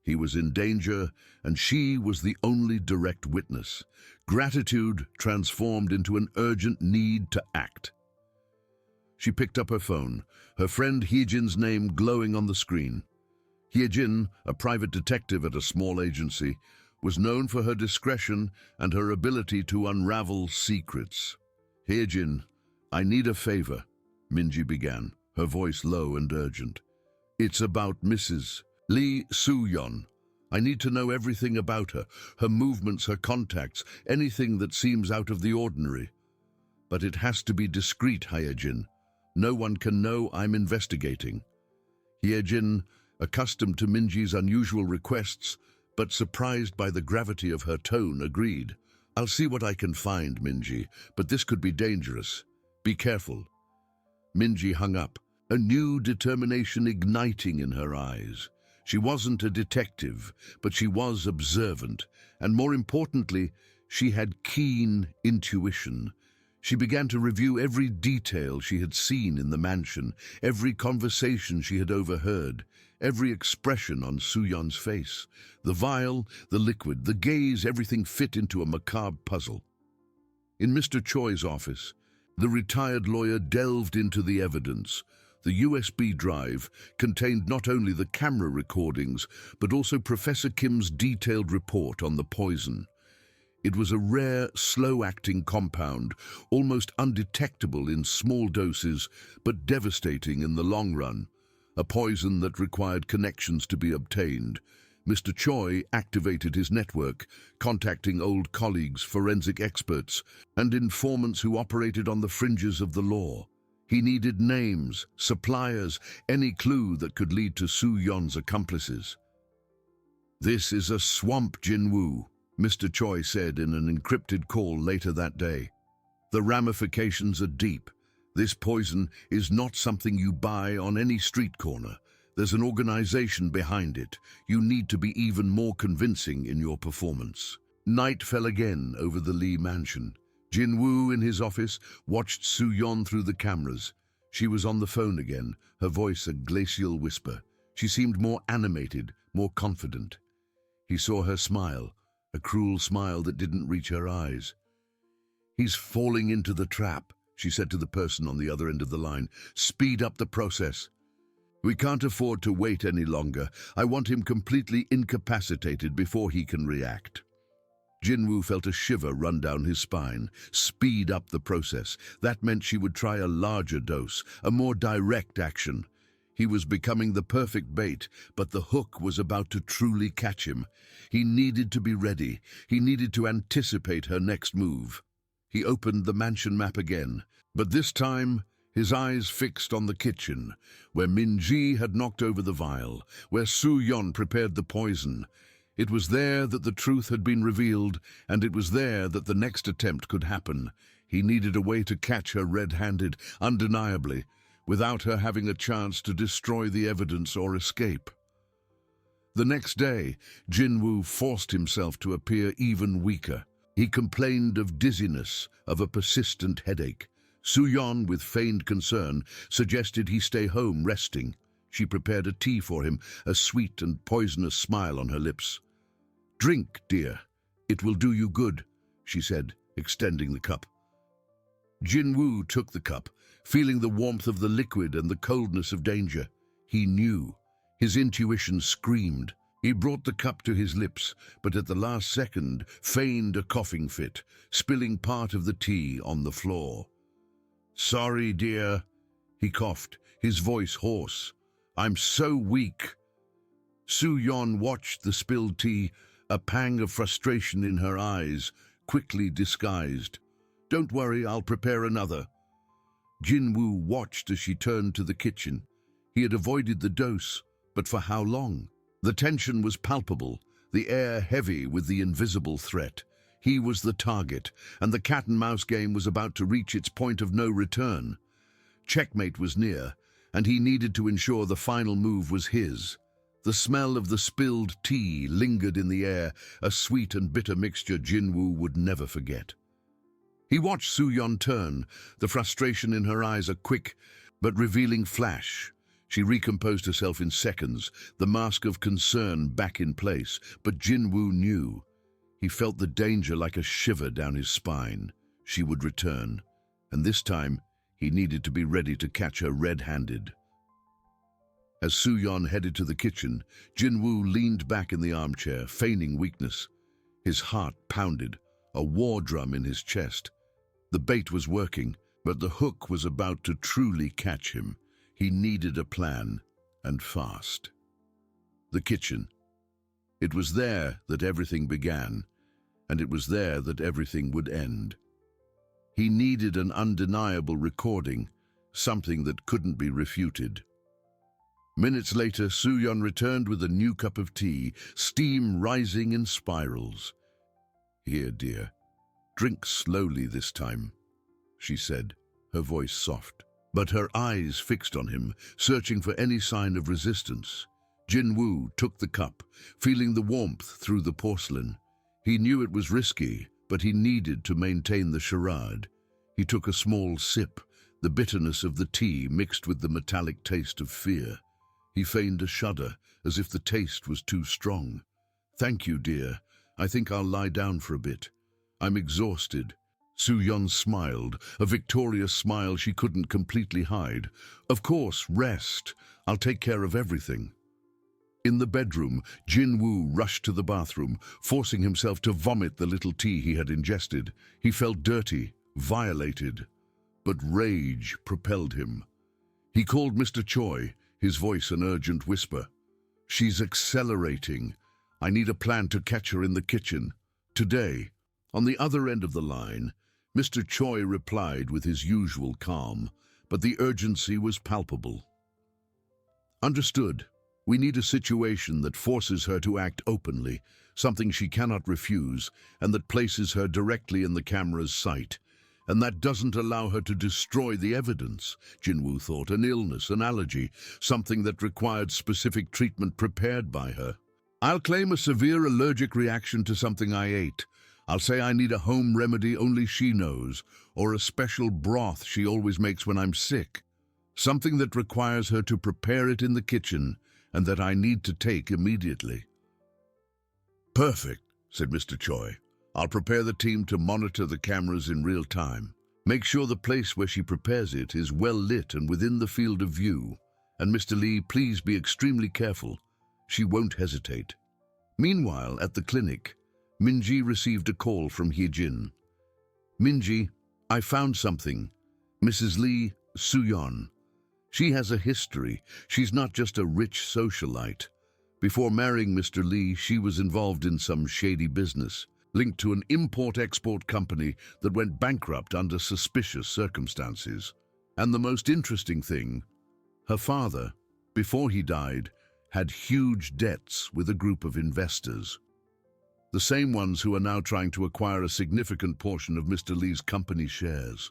He was in danger, and she was the only direct witness. Gratitude transformed into an urgent need to act. She picked up her phone, her friend Hyejin's name glowing on the screen. Hyejin, a private detective at a small agency, was known for her discretion and her ability to unravel secrets. "Hyejin, I need a favor," Minji began, her voice low and urgent. "It's about Mrs. Lee Su-yeon. I need to know everything about her, her movements, her contacts, anything that seems out of the ordinary. But it has to be discreet, Hyejin. No one can know I'm investigating." Hyejin, accustomed to Minji's unusual requests, but surprised by the gravity of her tone, agreed. I'll see what I can find, Minji, but this could be dangerous. Be careful. Minji hung up, a new determination igniting in her eyes. She wasn't a detective, but she was observant, and more importantly, she had keen intuition. She began to review every detail she had seen in the mansion, every conversation she had overheard, every expression on Soo-yeon's face. The vial, the liquid, the gaze, everything fit into a macabre puzzle. In Mr. Choi's office, the retired lawyer delved into the evidence. The USB drive contained not only the camera recordings, but also Professor Kim's detailed report on the poison. It was a rare, slow-acting compound, almost undetectable in small doses, but devastating in the long run. A poison that required connections to be obtained. Mr. Choi activated his network, contacting old colleagues, forensic experts, and informants who operated on the fringes of the law. He needed names, suppliers, any clue that could lead to Soo-yeon's accomplices. "This is a swamp, Jin-woo," Mr. Choi said in an encrypted call later that day. "The ramifications are deep. This poison is not something you buy on any street corner. There's an organization behind it. You need to be even more convincing in your performance." Night fell again over the Lee mansion. Jin-woo in his office watched Soo-yeon through the cameras. She was on the phone again, her voice a glacial whisper. She seemed more animated, more confident. He saw her smile, a cruel smile that didn't reach her eyes. "He's falling into the trap," she said to the person on the other end of the line. "Speed up the process. We can't afford to wait any longer. I want him completely incapacitated before he can react." Jin-woo felt a shiver run down his spine. Speed up the process. That meant she would try a larger dose, a more direct action. He was becoming the perfect bait, but the hook was about to truly catch him. He needed to be ready. He needed to anticipate her next move. He opened the mansion map again, but this time his eyes fixed on the kitchen, where Min-ji had knocked over the vial, where Soo-yeon prepared the poison. It was there that the truth had been revealed, and it was there that the next attempt could happen. He needed a way to catch her red-handed, undeniably, without her having a chance to destroy the evidence or escape. The next day, Jin-woo forced himself to appear even weaker. He complained of dizziness, of a persistent headache. Soo-yeon, with feigned concern, suggested he stay home resting. She prepared a tea for him, a sweet and poisonous smile on her lips. "Drink, dear. It will do you good," she said, extending the cup. Jin-woo took the cup, feeling the warmth of the liquid and the coldness of danger. He knew. His intuition screamed. He brought the cup to his lips, but at the last second feigned a coughing fit, spilling part of the tea on the floor. "Sorry, dear," he coughed, his voice hoarse. "I'm so weak." Soo-yeon watched the spilled tea, a pang of frustration in her eyes, quickly disguised. "Don't worry, I'll prepare another." Jin-woo watched as she turned to the kitchen. He had avoided the dose, but for how long? The tension was palpable, the air heavy with the invisible threat. He was the target, and the cat-and-mouse game was about to reach its point of no return. Checkmate was near, and he needed to ensure the final move was his. The smell of the spilled tea lingered in the air, a sweet and bitter mixture Jin-woo would never forget. He watched Soo-yeon turn, the frustration in her eyes a quick but revealing flash. She recomposed herself in seconds, the mask of concern back in place, but Jin-woo knew. He felt the danger like a shiver down his spine. She would return, and this time he needed to be ready to catch her red-handed. As Soo-yeon headed to the kitchen, Jin-woo leaned back in the armchair, feigning weakness. His heart pounded, a war drum in his chest. The bait was working, but the hook was about to truly catch him. He needed a plan, and fast. The kitchen. It was there that everything began, and it was there that everything would end. He needed an undeniable recording, something that couldn't be refuted. Minutes later, Soo-yeon returned with a new cup of tea, steam rising in spirals. "Here, dear." Drink slowly this time, she said, her voice soft, but her eyes fixed on him, searching for any sign of resistance. Jinwoo took the cup, feeling the warmth through the porcelain. He knew it was risky, but he needed to maintain the charade. He took a small sip, the bitterness of the tea mixed with the metallic taste of fear. He feigned a shudder, as if the taste was too strong. "Thank you, dear. I think I'll lie down for a bit. I'm exhausted." Soo-yeon smiled, a victorious smile she couldn't completely hide. "Of course, rest. I'll take care of everything." In the bedroom, Jinwoo rushed to the bathroom, forcing himself to vomit the little tea he had ingested. He felt dirty, violated, but rage propelled him. He called Mr. Choi, his voice an urgent whisper. "She's accelerating. I need a plan to catch her in the kitchen. Today." On the other end of the line, Mr. Choi replied with his usual calm, but the urgency was palpable. "Understood. We need a situation that forces her to act openly, something she cannot refuse, and that places her directly in the camera's sight. And that doesn't allow her to destroy the evidence," Jinwoo thought, "an illness, an allergy, something that required specific treatment prepared by her. I'll claim a severe allergic reaction to something I ate. I'll say I need a home remedy only she knows, or a special broth she always makes when I'm sick. Something that requires her to prepare it in the kitchen, and that I need to take immediately." "Perfect," said Mr. Choi. "I'll prepare the team to monitor the cameras in real time. Make sure the place where she prepares it is well lit and within the field of view. And Mr. Lee, please be extremely careful. She won't hesitate." Meanwhile, at the clinic, Minji received a call from Hee-jin. "Minji, I found something. Mrs. Lee, Soo-yeon. She has a history. She's not just a rich socialite. Before marrying Mr. Lee, she was involved in some shady business, linked to an import-export company that went bankrupt under suspicious circumstances. And the most interesting thing, her father, before he died, had huge debts with a group of investors. The same ones who are now trying to acquire a significant portion of Mr. Lee's company shares."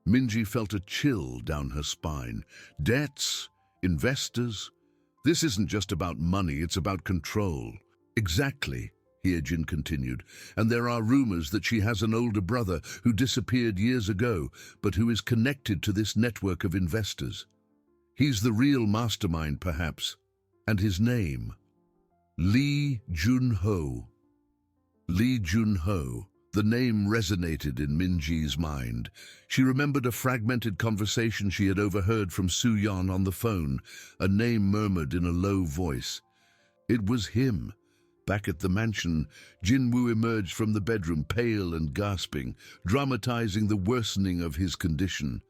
Minji felt a chill down her spine. Debts? Investors? This isn't just about money, it's about control. "Exactly," Hee-jin continued, "and there are rumors that she has an older brother who disappeared years ago, but who is connected to this network of investors. He's the real mastermind, perhaps. And his name? Lee Jun-ho." Lee Jun-ho. The name resonated in Minji's mind. She remembered a fragmented conversation she had overheard from Soo-yeon on the phone, a name murmured in a low voice. It was him. Back at the mansion, Jinwoo emerged from the bedroom, pale and gasping, dramatizing the worsening of his condition.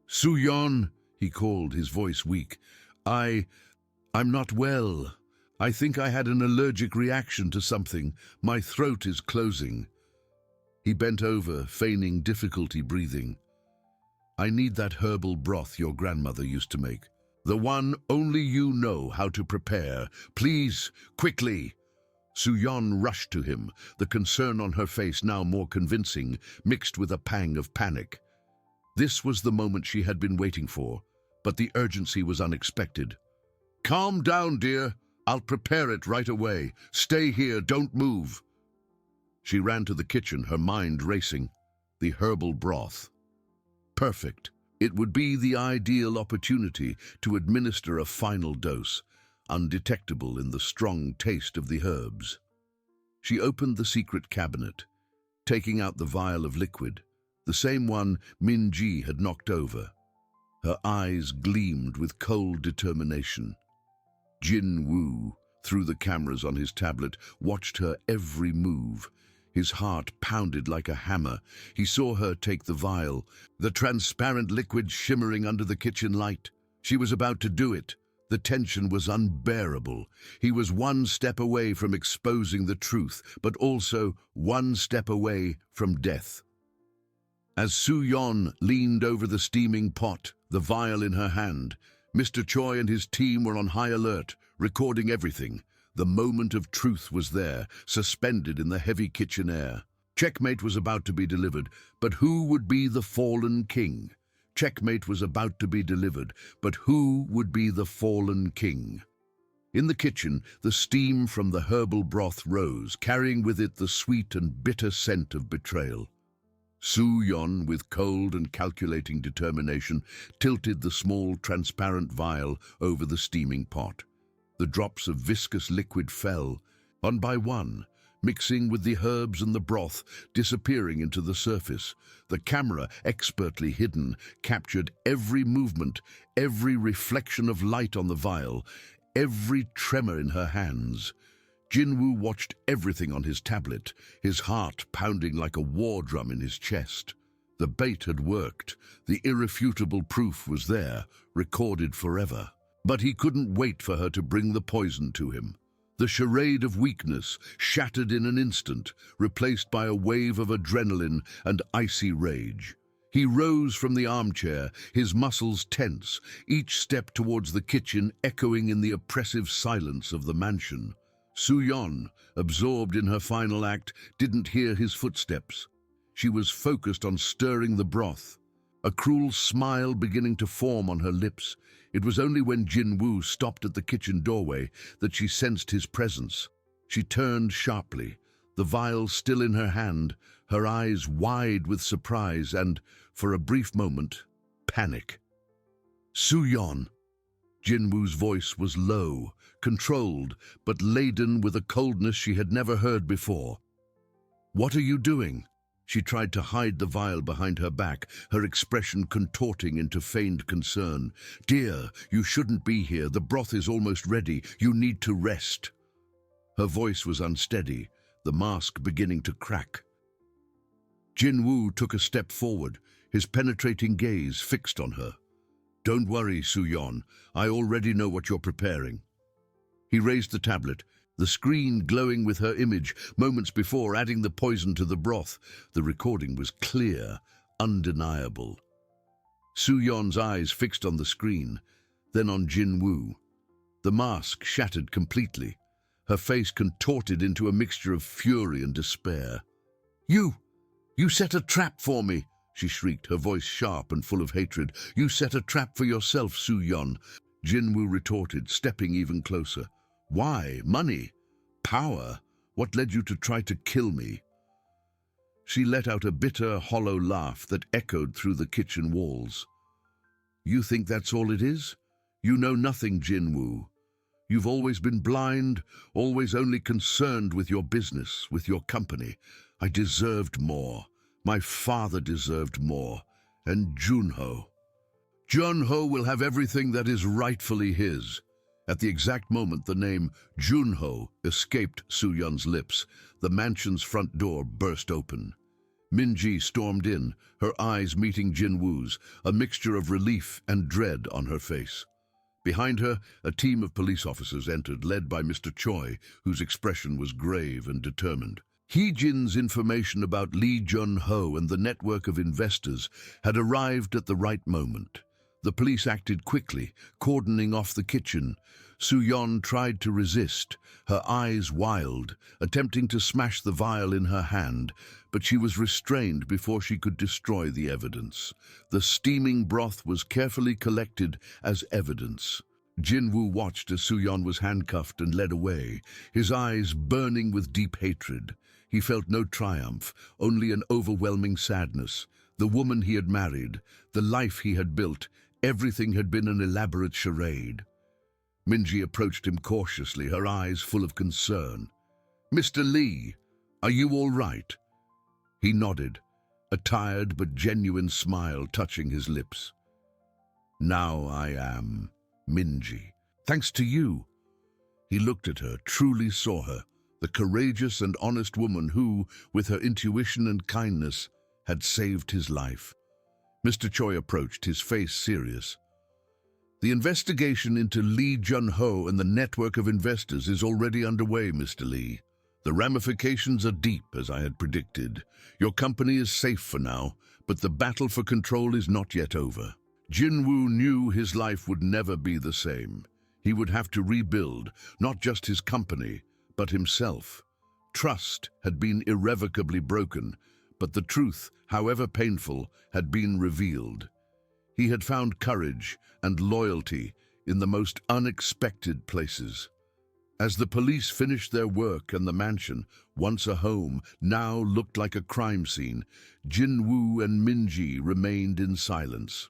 "Soo-yeon," he called, his voice weak. I'm not well. I think I had an allergic reaction to something. My throat is closing." He bent over, feigning difficulty breathing. "I need that herbal broth your grandmother used to make. The one only you know how to prepare. Please, quickly." Soo-yeon rushed to him, the concern on her face now more convincing, mixed with a pang of panic. This was the moment she had been waiting for, but the urgency was unexpected. "Calm down, dear. I'll prepare it right away. Stay here, don't move." She ran to the kitchen, her mind racing. The herbal broth. Perfect. It would be the ideal opportunity to administer a final dose, undetectable in the strong taste of the herbs. She opened the secret cabinet, taking out the vial of liquid, the same one Minji had knocked over. Her eyes gleamed with cold determination. Jinwoo, through the cameras on his tablet, watched her every move. His heart pounded like a hammer. He saw her take the vial, the transparent liquid shimmering under the kitchen light. She was about to do it. The tension was unbearable. He was one step away from exposing the truth, but also one step away from death. As Soo-yeon leaned over the steaming pot, the vial in her hand, Mr. Choi and his team were on high alert, recording everything. The moment of truth was there, suspended in the heavy kitchen air. Checkmate was about to be delivered, but who would be the fallen king? Checkmate was about to be delivered, but who would be the fallen king? In the kitchen, the steam from the herbal broth rose, carrying with it the sweet and bitter scent of betrayal. Su-yon, with cold and calculating determination, tilted the small, transparent vial over the steaming pot. The drops of viscous liquid fell, one by one, mixing with the herbs and the broth, disappearing into the surface. The camera, expertly hidden, captured every movement, every reflection of light on the vial, every tremor in her hands. Jinwoo watched everything on his tablet, his heart pounding like a war drum in his chest. The bait had worked. The irrefutable proof was there, recorded forever. But he couldn't wait for her to bring the poison to him. The charade of weakness shattered in an instant, replaced by a wave of adrenaline and icy rage. He rose from the armchair, his muscles tense, each step towards the kitchen echoing in the oppressive silence of the mansion. Su-yon, absorbed in her final act, didn't hear his footsteps. She was focused on stirring the broth, a cruel smile beginning to form on her lips. It was only when Jinwoo stopped at the kitchen doorway that she sensed his presence. She turned sharply, the vial still in her hand, her eyes wide with surprise and, for a brief moment, panic. Su-yon. Jinwoo's voice was low, controlled, but laden with a coldness she had never heard before. "What are you doing?" She tried to hide the vial behind her back, her expression contorting into feigned concern. "Dear, you shouldn't be here. The broth is almost ready. You need to rest." Her voice was unsteady, the mask beginning to crack. Jinwoo took a step forward, his penetrating gaze fixed on her. "Don't worry, Su-yon. I already know what you're preparing." He raised the tablet, the screen glowing with her image, moments before adding the poison to the broth. The recording was clear, undeniable. Su-yon's eyes fixed on the screen, then on Jinwoo. The mask shattered completely, her face contorted into a mixture of fury and despair. You set a trap for me," she shrieked, her voice sharp and full of hatred. "You set a trap for yourself, Su-yon." Jinwoo retorted, stepping even closer. "Why? Money? Power? What led you to try to kill me?" She let out a bitter, hollow laugh that echoed through the kitchen walls. "You think that's all it is? You know nothing, Jinwoo. You've always been blind, always only concerned with your business, with your company. I deserved more. My father deserved more. And Junho. Junho will have everything that is rightfully his." At the exact moment the name Junho escaped Su-yon's lips, the mansion's front door burst open. Minji stormed in, her eyes meeting Jinwoo's, a mixture of relief and dread on her face. Behind her, a team of police officers entered, led by Mr. Choi, whose expression was grave and determined. Heejin's information about Lee Jun-ho and the network of investors had arrived at the right moment. The police acted quickly, cordoning off the kitchen. Su-yon tried to resist, her eyes wild, attempting to smash the vial in her hand, but she was restrained before she could destroy the evidence. The steaming broth was carefully collected as evidence. Jinwoo watched as Su-yon was handcuffed and led away, his eyes burning with deep hatred. He felt no triumph, only an overwhelming sadness. The woman he had married, the life he had built, everything had been an elaborate charade. Minji approached him cautiously, her eyes full of concern. "Mr. Lee, are you all right?" He nodded, a tired but genuine smile touching his lips. "Now I am, Minji. Thanks to you." He looked at her, truly saw her, the courageous and honest woman who, with her intuition and kindness, had saved his life. Mr. Choi approached, his face serious. "The investigation into Lee Jun-ho and the network of investors is already underway, Mr. Lee. The ramifications are deep, as I had predicted. Your company is safe for now, but the battle for control is not yet over." Jinwoo knew his life would never be the same. He would have to rebuild, not just his company, but himself. Trust had been irrevocably broken, but the truth, however painful, had been revealed. He had found courage and loyalty in the most unexpected places. As the police finished their work and the mansion, once a home, now looked like a crime scene, Jinwoo and Minji remained in silence.